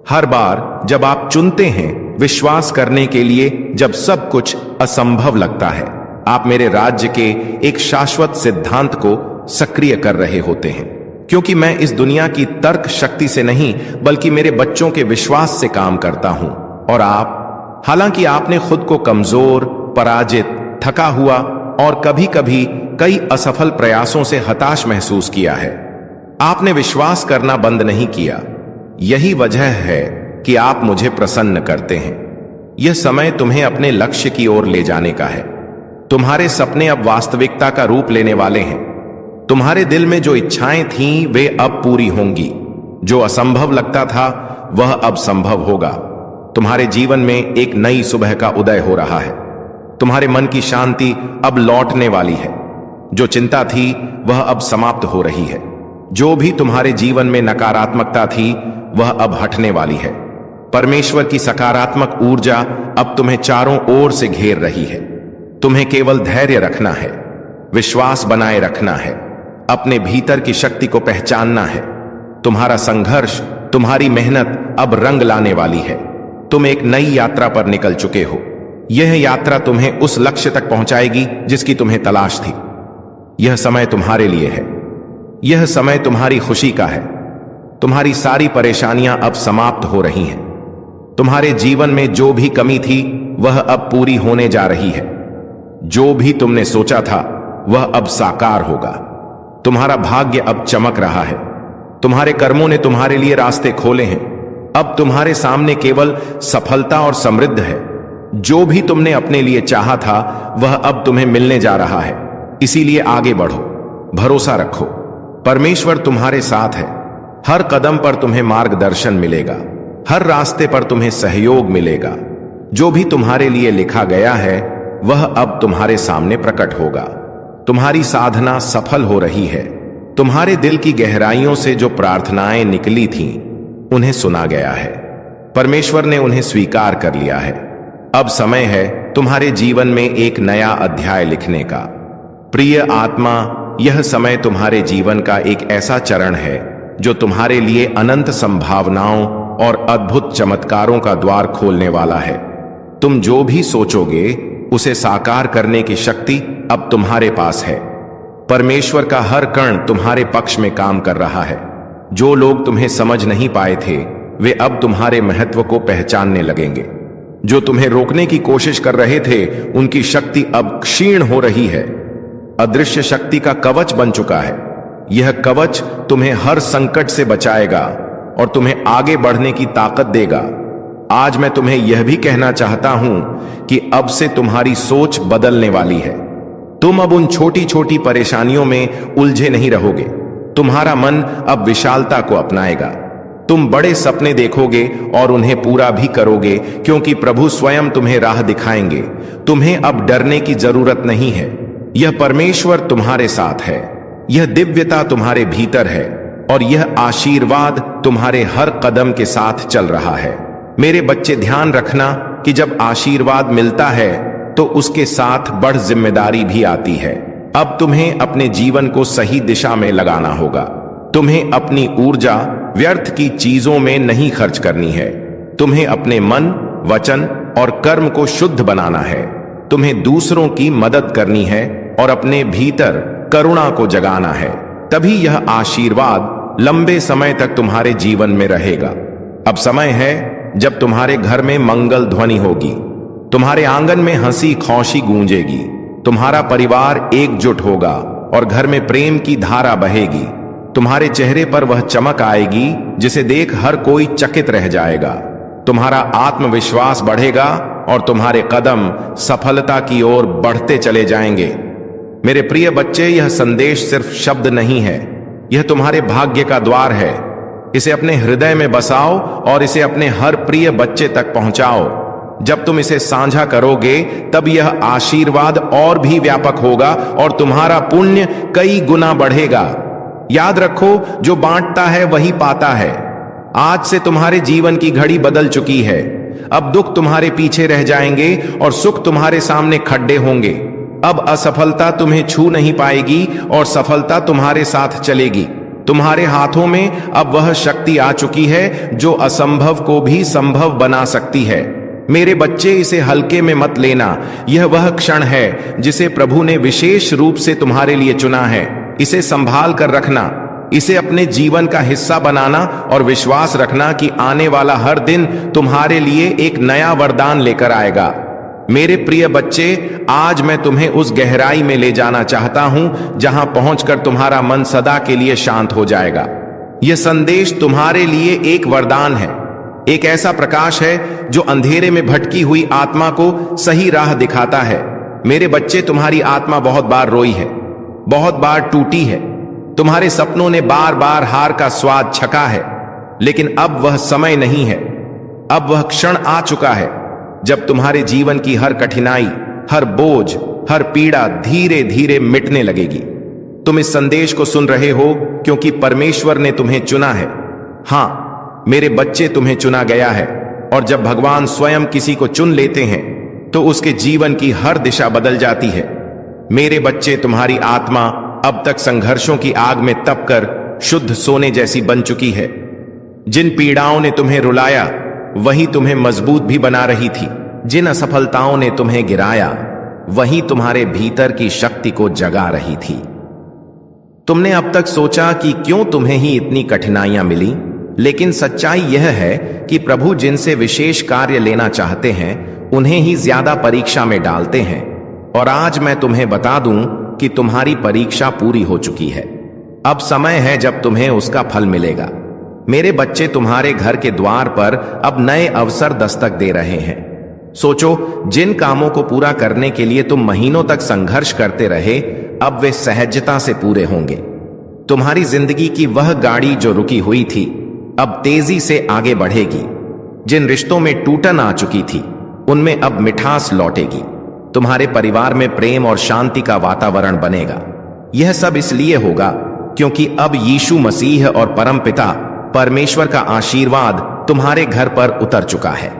हर बार जब आप चुनते हैं विश्वास करने के लिए, जब सब कुछ असंभव लगता है, आप मेरे राज्य के एक शाश्वत सिद्धांत को सक्रिय कर रहे होते हैं। क्योंकि मैं इस दुनिया की तर्क शक्ति से नहीं बल्कि मेरे बच्चों के विश्वास से काम करता हूं। और आप, हालांकि आपने खुद को कमजोर, पराजित, थका हुआ और कभी कभी कई असफल प्रयासों से हताश महसूस किया है, आपने विश्वास करना बंद नहीं किया। यही वजह है कि आप मुझे प्रसन्न करते हैं। यह समय तुम्हें अपने लक्ष्य की ओर ले जाने का है। तुम्हारे सपने अब वास्तविकता का रूप लेने वाले हैं। तुम्हारे दिल में जो इच्छाएं थीं वे अब पूरी होंगी। जो असंभव लगता था वह अब संभव होगा। तुम्हारे जीवन में एक नई सुबह का उदय हो रहा है। तुम्हारे मन की शांति अब लौटने वाली है। जो चिंता थी वह अब समाप्त हो रही है। जो भी तुम्हारे जीवन में नकारात्मकता थी वह अब हटने वाली है। परमेश्वर की सकारात्मक ऊर्जा अब तुम्हें चारों ओर से घेर रही है। तुम्हें केवल धैर्य रखना है, विश्वास बनाए रखना है, अपने भीतर की शक्ति को पहचानना है। तुम्हारा संघर्ष, तुम्हारी मेहनत अब रंग लाने वाली है। तुम एक नई यात्रा पर निकल चुके हो। यह यात्रा तुम्हें उस लक्ष्य तक पहुंचाएगी जिसकी तुम्हें तलाश थी। यह समय तुम्हारे लिए है। यह समय तुम्हारी खुशी का है। तुम्हारी सारी परेशानियां अब समाप्त हो रही हैं। तुम्हारे जीवन में जो भी कमी थी वह अब पूरी होने जा रही है। जो भी तुमने सोचा था वह अब साकार होगा। तुम्हारा भाग्य अब चमक रहा है। तुम्हारे कर्मों ने तुम्हारे लिए रास्ते खोले हैं। अब तुम्हारे सामने केवल सफलता और समृद्धि है। जो भी तुमने अपने लिए चाहा था वह अब तुम्हें मिलने जा रहा है। इसीलिए आगे बढ़ो, भरोसा रखो। परमेश्वर तुम्हारे साथ है। हर कदम पर तुम्हें मार्गदर्शन मिलेगा। हर रास्ते पर तुम्हें सहयोग मिलेगा। जो भी तुम्हारे लिए लिखा गया है वह अब तुम्हारे सामने प्रकट होगा। तुम्हारी साधना सफल हो रही है। तुम्हारे दिल की गहराइयों से जो प्रार्थनाएं निकली थीं उन्हें सुना गया है। परमेश्वर ने उन्हें स्वीकार कर लिया है। अब समय है तुम्हारे जीवन में एक नया अध्याय लिखने का। प्रिय आत्मा, यह समय तुम्हारे जीवन का एक ऐसा चरण है जो तुम्हारे लिए अनंत संभावनाओं और अद्भुत चमत्कारों का द्वार खोलने वाला है। तुम जो भी सोचोगे उसे साकार करने की शक्ति अब तुम्हारे पास है। परमेश्वर का हर कण तुम्हारे पक्ष में काम कर रहा है। जो लोग तुम्हें समझ नहीं पाए थे वे अब तुम्हारे महत्व को पहचानने लगेंगे। जो तुम्हें रोकने की कोशिश कर रहे थे उनकी शक्ति अब क्षीण हो रही है। अदृश्य शक्ति का कवच बन चुका है। यह कवच तुम्हें हर संकट से बचाएगा और तुम्हें आगे बढ़ने की ताकत देगा। आज मैं तुम्हें यह भी कहना चाहता हूं कि अब से तुम्हारी सोच बदलने वाली है। तुम अब उन छोटी छोटी परेशानियों में उलझे नहीं रहोगे। तुम्हारा मन अब विशालता को अपनाएगा। तुम बड़े सपने देखोगे और उन्हें पूरा भी करोगे, क्योंकि प्रभु स्वयं तुम्हें राह दिखाएंगे। तुम्हें अब डरने की जरूरत नहीं है। यह परमेश्वर तुम्हारे साथ है। यह दिव्यता तुम्हारे भीतर है और यह आशीर्वाद तुम्हारे हर कदम के साथ चल रहा है। मेरे बच्चे, ध्यान रखना कि जब आशीर्वाद मिलता है तो उसके साथ बड़ जिम्मेदारी भी आती है। अब तुम्हें अपने जीवन को सही दिशा में लगाना होगा। तुम्हें अपनी ऊर्जा व्यर्थ की चीजों में नहीं खर्च करनी है। तुम्हें अपने मन, वचन और कर्म को शुद्ध बनाना है। तुम्हें दूसरों की मदद करनी है और अपने भीतर करुणा को जगाना है। तभी यह आशीर्वाद लंबे समय तक तुम्हारे जीवन में रहेगा। अब समय है जब तुम्हारे घर में मंगल ध्वनि होगी। तुम्हारे आंगन में हंसी खुशी गूंजेगी। तुम्हारा परिवार एकजुट होगा और घर में प्रेम की धारा बहेगी। तुम्हारे चेहरे पर वह चमक आएगी जिसे देख हर कोई चकित रह जाएगा। तुम्हारा आत्मविश्वास बढ़ेगा और तुम्हारे कदम सफलता की ओर बढ़ते चले जाएंगे। मेरे प्रिय बच्चे, यह संदेश सिर्फ शब्द नहीं है, यह तुम्हारे भाग्य का द्वार है। इसे अपने हृदय में बसाओ और इसे अपने हर प्रिय बच्चे तक पहुंचाओ। जब तुम इसे साझा करोगे तब यह आशीर्वाद और भी व्यापक होगा और तुम्हारा पुण्य कई गुना बढ़ेगा। याद रखो, जो बांटता है वही पाता है। आज से तुम्हारे जीवन की घड़ी बदल चुकी है। अब दुख तुम्हारे पीछे रह जाएंगे और सुख तुम्हारे सामने खड्डे होंगे। अब असफलता तुम्हें छू नहीं पाएगी और सफलता तुम्हारे साथ चलेगी। तुम्हारे हाथों में अब वह शक्ति आ चुकी है जो असंभव को भी संभव बना सकती है। मेरे बच्चे, इसे हल्के में मत लेना। यह वह क्षण है जिसे प्रभु ने विशेष रूप से तुम्हारे लिए चुना है। इसे संभाल कर रखना। इसे अपने जीवन का हिस्सा बनाना और विश्वास रखना कि आने वाला हर दिन तुम्हारे लिए एक नया वरदान लेकर आएगा। मेरे प्रिय बच्चे, आज मैं तुम्हें उस गहराई में ले जाना चाहता हूं जहां पहुंचकर तुम्हारा मन सदा के लिए शांत हो जाएगा। यह संदेश तुम्हारे लिए एक वरदान है, एक ऐसा प्रकाश है जो अंधेरे में भटकी हुई आत्मा को सही राह दिखाता है। मेरे बच्चे, तुम्हारी आत्मा बहुत बार रोई है, बहुत बार टूटी है, तुम्हारे सपनों ने बार बार हार का स्वाद छका है, लेकिन अब वह समय नहीं है। अब वह क्षण आ चुका है जब तुम्हारे जीवन की हर कठिनाई, हर बोझ, हर पीड़ा धीरे धीरे मिटने लगेगी। तुम इस संदेश को सुन रहे हो क्योंकि परमेश्वर ने तुम्हें चुना है। हां मेरे बच्चे, तुम्हें चुना गया है, और जब भगवान स्वयं किसी को चुन लेते हैं तो उसके जीवन की हर दिशा बदल जाती है। मेरे बच्चे, तुम्हारी आत्मा अब तक संघर्षों की आग में तपकर शुद्ध सोने जैसी बन चुकी है। जिन पीड़ाओं ने तुम्हें रुलाया वही तुम्हें मजबूत भी बना रही थी। जिन असफलताओं ने तुम्हें गिराया वही तुम्हारे भीतर की शक्ति को जगा रही थी। तुमने अब तक सोचा कि क्यों तुम्हें ही इतनी कठिनाइयां मिली, लेकिन सच्चाई यह है कि प्रभु जिनसे विशेष कार्य लेना चाहते हैं उन्हें ही ज्यादा परीक्षा में डालते हैं। और आज मैं तुम्हें बता दूं कि तुम्हारी परीक्षा पूरी हो चुकी है। अब समय है जब तुम्हें उसका फल मिलेगा। मेरे बच्चे, तुम्हारे घर के द्वार पर अब नए अवसर दस्तक दे रहे हैं। सोचो, जिन कामों को पूरा करने के लिए तुम महीनों तक संघर्ष करते रहे, अब वे सहजता से पूरे होंगे। तुम्हारी जिंदगी की वह गाड़ी जो रुकी हुई थी अब तेजी से आगे बढ़ेगी। जिन रिश्तों में टूटन आ चुकी थी उनमें अब मिठास लौटेगी। तुम्हारे परिवार में प्रेम और शांति का वातावरण बनेगा। यह सब इसलिए होगा क्योंकि अब यीशु मसीह और परमपिता परमेश्वर का आशीर्वाद तुम्हारे घर पर उतर चुका है।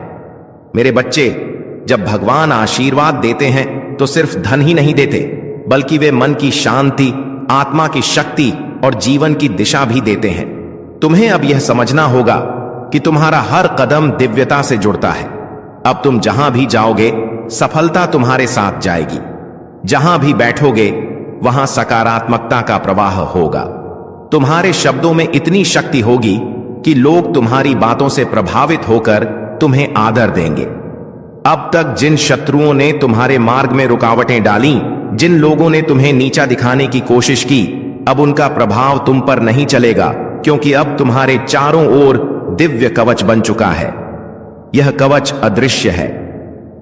मेरे बच्चे, जब भगवान आशीर्वाद देते हैं तो सिर्फ धन ही नहीं देते, बल्कि वे मन की शांति, आत्मा की शक्ति और जीवन की दिशा भी देते हैं। तुम्हें अब यह समझना होगा कि तुम्हारा हर कदम दिव्यता से जुड़ता है। अब तुम जहां भी जाओगे सफलता तुम्हारे साथ जाएगी। जहां भी बैठोगे वहां सकारात्मकता का प्रवाह होगा। तुम्हारे शब्दों में इतनी शक्ति होगी कि लोग तुम्हारी बातों से प्रभावित होकर तुम्हें आदर देंगे। अब तक जिन शत्रुओं ने तुम्हारे मार्ग में रुकावटें डाली, जिन लोगों ने तुम्हें नीचा दिखाने की कोशिश की, अब उनका प्रभाव तुम पर नहीं चलेगा, क्योंकि अब तुम्हारे चारों ओर दिव्य कवच बन चुका है। यह कवच अदृश्य है,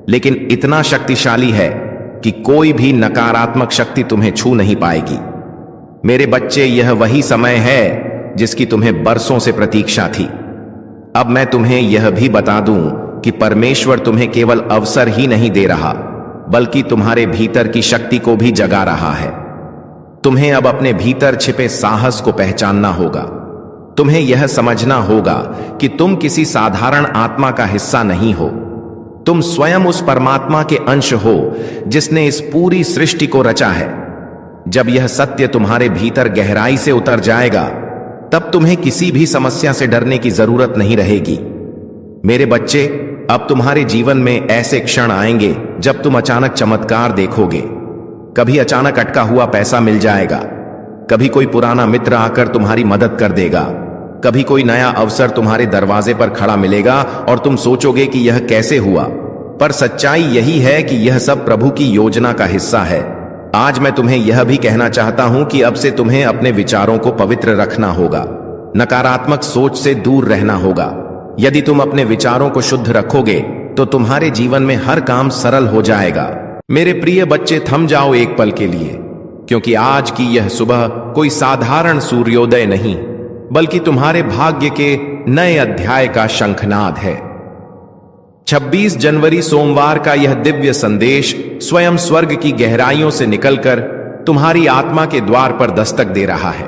लेकिन इतना शक्तिशाली है कि कोई भी नकारात्मक शक्ति तुम्हें छू नहीं पाएगी। मेरे बच्चे, यह वही समय है जिसकी तुम्हें बरसों से प्रतीक्षा थी। अब मैं तुम्हें यह भी बता दूं कि परमेश्वर तुम्हें केवल अवसर ही नहीं दे रहा, बल्कि तुम्हारे भीतर की शक्ति को भी जगा रहा है। तुम्हें अब अपने भीतर छिपे साहस को पहचानना होगा। तुम्हें यह समझना होगा कि तुम किसी साधारण आत्मा का हिस्सा नहीं हो। तुम स्वयं उस परमात्मा के अंश हो जिसने इस पूरी सृष्टि को रचा है। जब यह सत्य तुम्हारे भीतर गहराई से उतर जाएगा, तब तुम्हें किसी भी समस्या से डरने की जरूरत नहीं रहेगी। मेरे बच्चे, अब तुम्हारे जीवन में ऐसे क्षण आएंगे जब तुम अचानक चमत्कार देखोगे। कभी अचानक अटका हुआ पैसा मिल जाएगा, कभी कोई पुराना मित्र आकर तुम्हारी मदद कर देगा, कभी कोई नया अवसर तुम्हारे दरवाजे पर खड़ा मिलेगा और तुम सोचोगे कि यह कैसे हुआ। पर सच्चाई यही है कि यह सब प्रभु की योजना का हिस्सा है। आज मैं तुम्हें यह भी कहना चाहता हूं कि अब से तुम्हें अपने विचारों को पवित्र रखना होगा, नकारात्मक सोच से दूर रहना होगा। यदि तुम अपने विचारों को शुद्ध रखोगे तो तुम्हारे जीवन में हर काम सरल हो जाएगा। मेरे प्रिय बच्चे, थम जाओ एक पल के लिए, क्योंकि आज की यह सुबह कोई साधारण सूर्योदय नहीं, बल्कि तुम्हारे भाग्य के नए अध्याय का शंखनाद है। 26 जनवरी सोमवार का यह दिव्य संदेश स्वयं स्वर्ग की गहराइयों से निकलकर तुम्हारी आत्मा के द्वार पर दस्तक दे रहा है।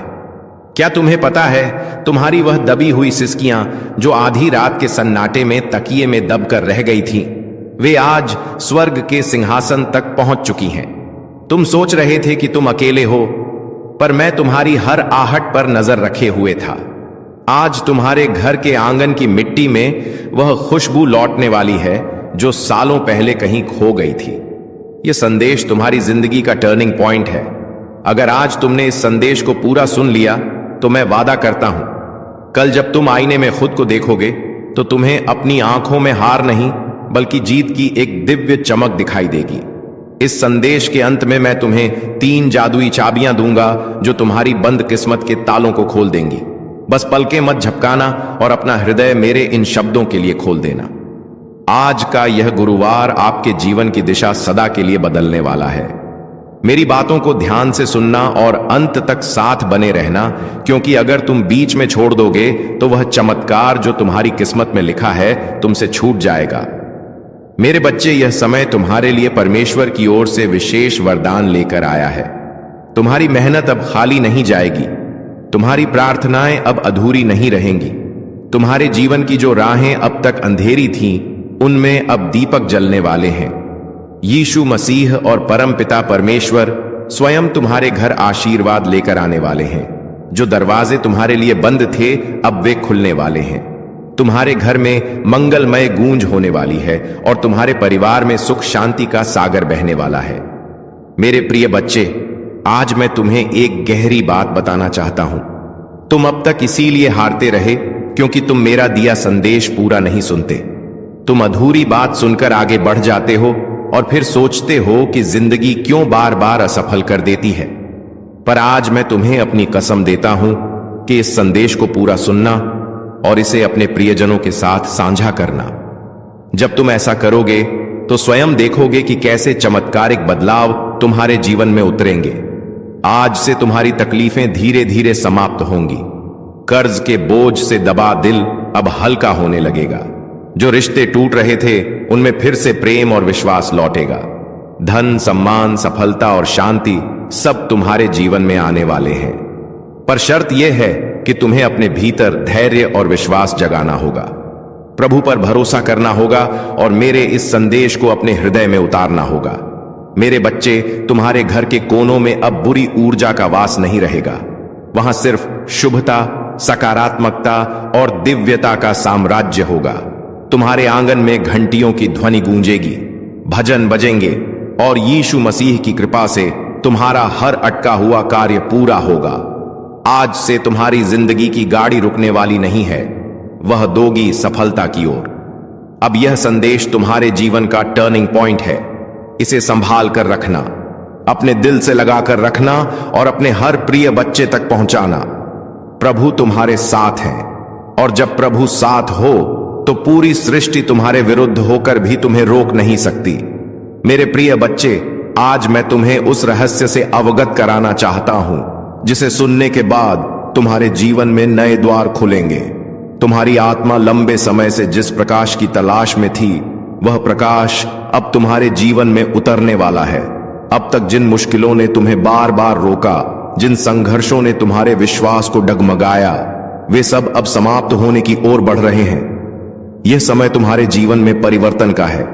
क्या तुम्हें पता है, तुम्हारी वह दबी हुई सिसकियां जो आधी रात के सन्नाटे में तकिए में दबकर रह गई थीं, वे आज स्वर्ग के सिंहासन तक पहुंच चुकी हैं। तुम सोच रहे थे कि तुम अकेले हो, पर मैं तुम्हारी हर आहट पर नजर रखे हुए था। आज तुम्हारे घर के आंगन की मिट्टी में वह खुशबू लौटने वाली है जो सालों पहले कहीं खो गई थी। यह संदेश तुम्हारी जिंदगी का टर्निंग पॉइंट है। अगर आज तुमने इस संदेश को पूरा सुन लिया तो मैं वादा करता हूं, कल जब तुम आईने में खुद को देखोगे तो तुम्हें अपनी आंखों में हार नहीं बल्कि जीत की एक दिव्य चमक दिखाई देगी। इस संदेश के अंत में मैं तुम्हें 3 जादुई चाबियां दूंगा जो तुम्हारी बंद किस्मत के तालों को खोल देंगी। बस पलकें मत झपकाना और अपना हृदय मेरे इन शब्दों के लिए खोल देना। आज का यह गुरुवार आपके जीवन की दिशा सदा के लिए बदलने वाला है। मेरी बातों को ध्यान से सुनना और अंत तक साथ बने रहना, क्योंकि अगर तुम बीच में छोड़ दोगे तो वह चमत्कार जो तुम्हारी किस्मत में लिखा है तुमसे छूट जाएगा। मेरे बच्चे, यह समय तुम्हारे लिए परमेश्वर की ओर से विशेष वरदान लेकर आया है। तुम्हारी मेहनत अब खाली नहीं जाएगी, तुम्हारी प्रार्थनाएं अब अधूरी नहीं रहेंगी। तुम्हारे जीवन की जो राहें अब तक अंधेरी थीं, उनमें अब दीपक जलने वाले हैं। यीशु मसीह और परमपिता परमेश्वर स्वयं तुम्हारे घर आशीर्वाद लेकर आने वाले हैं। जो दरवाजे तुम्हारे लिए बंद थे, अब वे खुलने वाले हैं। तुम्हारे घर में मंगलमय गूंज होने वाली है और तुम्हारे परिवार में सुख शांति का सागर बहने वाला है। मेरे प्रिय बच्चे, आज मैं तुम्हें एक गहरी बात बताना चाहता हूं। तुम अब तक इसीलिए हारते रहे क्योंकि तुम मेरा दिया संदेश पूरा नहीं सुनते। तुम अधूरी बात सुनकर आगे बढ़ जाते हो और फिर सोचते हो कि जिंदगी क्यों बार बार असफल कर देती है। पर आज मैं तुम्हें अपनी कसम देता हूं कि इस संदेश को पूरा सुनना और इसे अपने प्रियजनों के साथ साझा करना। जब तुम ऐसा करोगे तो स्वयं देखोगे कि कैसे चमत्कारिक बदलाव तुम्हारे जीवन में उतरेंगे। आज से तुम्हारी तकलीफें धीरे धीरे समाप्त होंगी। कर्ज के बोझ से दबा दिल अब हल्का होने लगेगा। जो रिश्ते टूट रहे थे, उनमें फिर से प्रेम और विश्वास लौटेगा। धन, सम्मान, सफलता और शांति सब तुम्हारे जीवन में आने वाले हैं। पर शर्त यह है कि तुम्हें अपने भीतर धैर्य और विश्वास जगाना होगा। प्रभु पर भरोसा करना होगा और मेरे इस संदेश को अपने हृदय में उतारना होगा। मेरे बच्चे, तुम्हारे घर के कोनों में अब बुरी ऊर्जा का वास नहीं रहेगा। वहां सिर्फ शुभता, सकारात्मकता और दिव्यता का साम्राज्य होगा। तुम्हारे आंगन में घंटियों की ध्वनि गूंजेगी, भजन बजेंगे और यीशु मसीह की कृपा से तुम्हारा हर अटका हुआ कार्य पूरा होगा। आज से तुम्हारी जिंदगी की गाड़ी रुकने वाली नहीं है, वह दोगी सफलता की ओर। अब यह संदेश तुम्हारे जीवन का टर्निंग पॉइंट है। इसे संभाल कर रखना, अपने दिल से लगाकर रखना और अपने हर प्रिय बच्चे तक पहुंचाना। प्रभु तुम्हारे साथ है और जब प्रभु साथ हो तो पूरी सृष्टि तुम्हारे विरुद्ध होकर भी तुम्हें रोक नहीं सकती। मेरे प्रिय बच्चे, आज मैं तुम्हें उस रहस्य से अवगत कराना चाहता हूं जिसे सुनने के बाद तुम्हारे जीवन में नए द्वार खुलेंगे। तुम्हारी आत्मा लंबे समय से जिस प्रकाश की तलाश में थी, वह प्रकाश अब तुम्हारे जीवन में उतरने वाला है। अब तक जिन मुश्किलों ने तुम्हें बार बार रोका, जिन संघर्षों ने तुम्हारे विश्वास को डगमगाया, वे सब अब समाप्त होने की ओर बढ़ रहे हैं। यह समय तुम्हारे जीवन में परिवर्तन का है।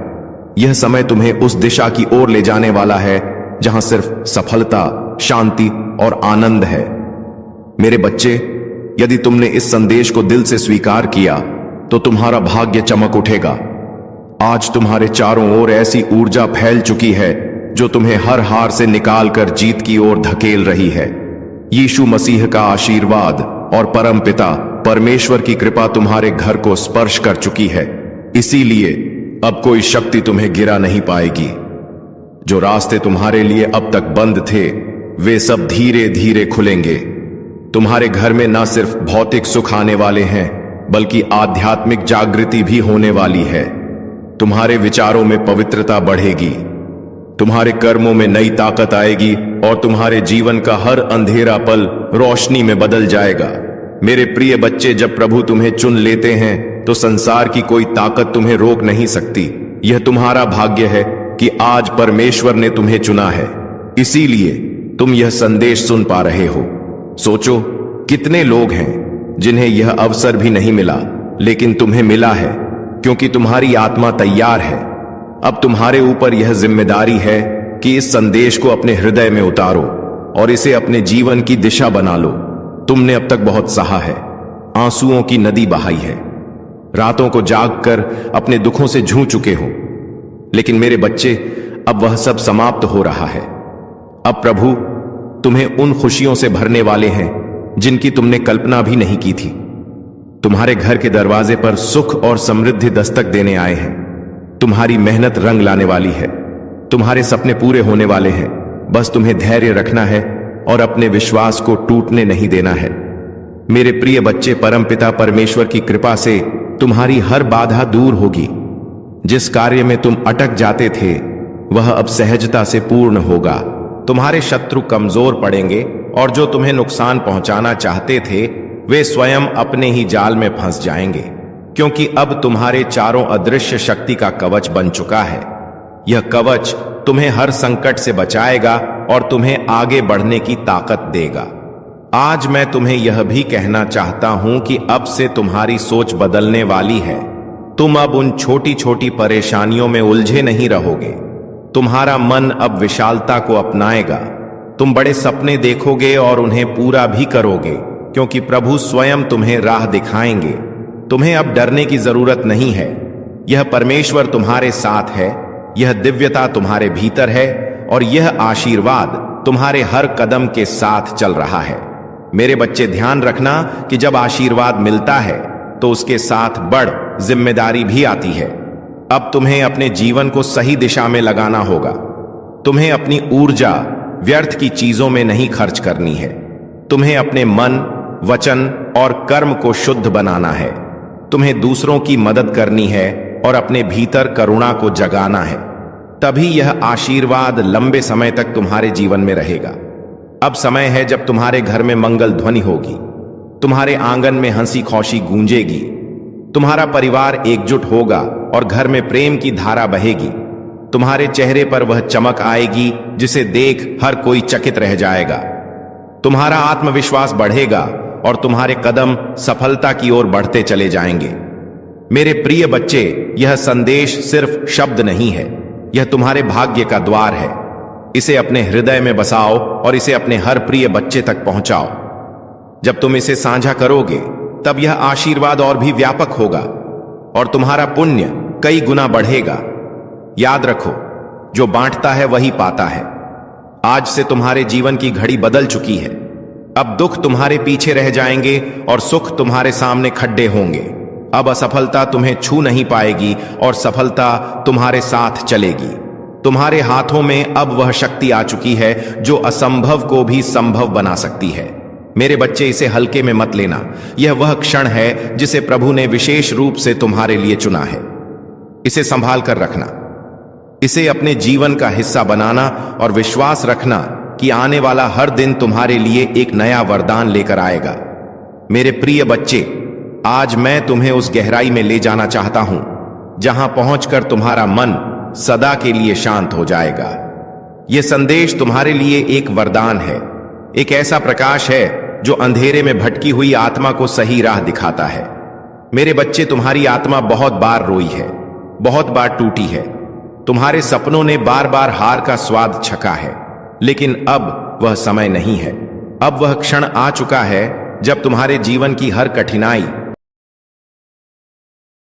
यह समय तुम्हें उस दिशा की ओर ले जाने वाला है जहां सिर्फ सफलता, शांति और आनंद है। मेरे बच्चे, यदि तुमने इस संदेश को दिल से स्वीकार किया तो तुम्हारा भाग्य चमक उठेगा। आज तुम्हारे चारों ओर ऐसी ऊर्जा फैल चुकी है जो तुम्हें हर हार से निकालकर जीत की ओर धकेल रही है। यीशु मसीह का आशीर्वाद और परमपिता परमेश्वर की कृपा तुम्हारे घर को स्पर्श कर चुकी है। इसीलिए अब कोई शक्ति तुम्हें गिरा नहीं पाएगी। जो रास्ते तुम्हारे लिए अब तक बंद थे, वे सब धीरे धीरे खुलेंगे। तुम्हारे घर में न सिर्फ भौतिक सुख आने वाले हैं, बल्कि आध्यात्मिक जागृति भी होने वाली है। तुम्हारे विचारों में पवित्रता बढ़ेगी, तुम्हारे कर्मों में नई ताकत आएगी और तुम्हारे जीवन का हर अंधेरा पल रोशनी में बदल जाएगा। मेरे प्रिय बच्चे, जब प्रभु तुम्हें चुन लेते हैं तो संसार की कोई ताकत तुम्हें रोक नहीं सकती। यह तुम्हारा भाग्य है कि आज परमेश्वर ने तुम्हें चुना है, इसीलिए तुम यह संदेश सुन पा रहे हो। सोचो, कितने लोग हैं जिन्हें यह अवसर भी नहीं मिला, लेकिन तुम्हें मिला है क्योंकि तुम्हारी आत्मा तैयार है। अब तुम्हारे ऊपर यह जिम्मेदारी है कि इस संदेश को अपने हृदय में उतारो और इसे अपने जीवन की दिशा बना लो। तुमने अब तक बहुत सहा है, आंसुओं की नदी बहाई है, रातों को जागकर अपने दुखों से जूझ चुके हो, लेकिन मेरे बच्चे, अब वह सब समाप्त हो रहा है। अब प्रभु तुम्हें उन खुशियों से भरने वाले हैं जिनकी तुमने कल्पना भी नहीं की थी। तुम्हारे घर के दरवाजे पर सुख और समृद्धि दस्तक देने आए हैं। तुम्हारी मेहनत रंग लाने वाली है। तुम्हारे सपने पूरे होने वाले हैं। बस तुम्हें धैर्य रखना है और अपने विश्वास को टूटने नहीं देना है। मेरे प्रिय बच्चे, परमपिता परमेश्वर की कृपा से तुम्हारी हर बाधा दूर होगी। जिस कार्य में तुम अटक जाते थे वह अब सहजता से पूर्ण होगा। तुम्हारे शत्रु कमजोर पड़ेंगे और जो तुम्हें नुकसान पहुंचाना चाहते थे वे स्वयं अपने ही जाल में फंस जाएंगे, क्योंकि अब तुम्हारे चारों अदृश्य शक्ति का कवच बन चुका है। यह कवच तुम्हें हर संकट से बचाएगा और तुम्हें आगे बढ़ने की ताकत देगा। आज मैं तुम्हें यह भी कहना चाहता हूं कि अब से तुम्हारी सोच बदलने वाली है। तुम अब उन छोटी छोटी परेशानियों में उलझे नहीं रहोगे। तुम्हारा मन अब विशालता को अपनाएगा। तुम बड़े सपने देखोगे और उन्हें पूरा भी करोगे, क्योंकि प्रभु स्वयं तुम्हें राह दिखाएंगे। तुम्हें अब डरने की जरूरत नहीं है। यह परमेश्वर तुम्हारे साथ है, यह दिव्यता तुम्हारे भीतर है और यह आशीर्वाद तुम्हारे हर कदम के साथ चल रहा है। मेरे बच्चे, ध्यान रखना कि जब आशीर्वाद मिलता है तो उसके साथ बड़ जिम्मेदारी भी आती है। अब तुम्हें अपने जीवन को सही दिशा में लगाना होगा। तुम्हें अपनी ऊर्जा व्यर्थ की चीजों में नहीं खर्च करनी है। तुम्हें अपने मन, वचन और कर्म को शुद्ध बनाना है। तुम्हें दूसरों की मदद करनी है और अपने भीतर करुणा को जगाना है। तभी यह आशीर्वाद लंबे समय तक तुम्हारे जीवन में रहेगा। अब समय है जब तुम्हारे घर में मंगल ध्वनि होगी। तुम्हारे आंगन में हंसी खुशी गूंजेगी। तुम्हारा परिवार एकजुट होगा और घर में प्रेम की धारा बहेगी। तुम्हारे चेहरे पर वह चमक आएगी जिसे देख हर कोई चकित रह जाएगा। तुम्हारा आत्मविश्वास बढ़ेगा और तुम्हारे कदम सफलता की ओर बढ़ते चले जाएंगे। मेरे प्रिय बच्चे, यह संदेश सिर्फ शब्द नहीं है, यह तुम्हारे भाग्य का द्वार है। इसे अपने हृदय में बसाओ और इसे अपने हर प्रिय बच्चे तक पहुंचाओ। जब तुम इसे साझा करोगे तब यह आशीर्वाद और भी व्यापक होगा और तुम्हारा पुण्य कई गुना बढ़ेगा। याद रखो, जो बांटता है वही पाता है। आज से तुम्हारे जीवन की घड़ी बदल चुकी है। अब दुख तुम्हारे पीछे रह जाएंगे और सुख तुम्हारे सामने खड्डे होंगे। अब असफलता तुम्हें छू नहीं पाएगी और सफलता तुम्हारे साथ चलेगी। तुम्हारे हाथों में अब वह शक्ति आ चुकी है जो असंभव को भी संभव बना सकती है। मेरे बच्चे, इसे हल्के में मत लेना। यह वह क्षण है जिसे प्रभु ने विशेष रूप से तुम्हारे लिए चुना है। इसे संभाल कर रखना, इसे अपने जीवन का हिस्सा बनाना और विश्वास रखना कि आने वाला हर दिन तुम्हारे लिए एक नया वरदान लेकर आएगा। मेरे प्रिय बच्चे, आज मैं तुम्हें उस गहराई में ले जाना चाहता हूं जहां पहुंचकर तुम्हारा मन सदा के लिए शांत हो जाएगा। यह संदेश तुम्हारे लिए एक वरदान है, एक ऐसा प्रकाश है जो अंधेरे में भटकी हुई आत्मा को सही राह दिखाता है। मेरे बच्चे, तुम्हारी आत्मा बहुत बार रोई है, बहुत बार टूटी है। तुम्हारे सपनों ने बार बार हार का स्वाद चखा है, लेकिन अब वह समय नहीं है। अब वह क्षण आ चुका है जब तुम्हारे जीवन की हर कठिनाई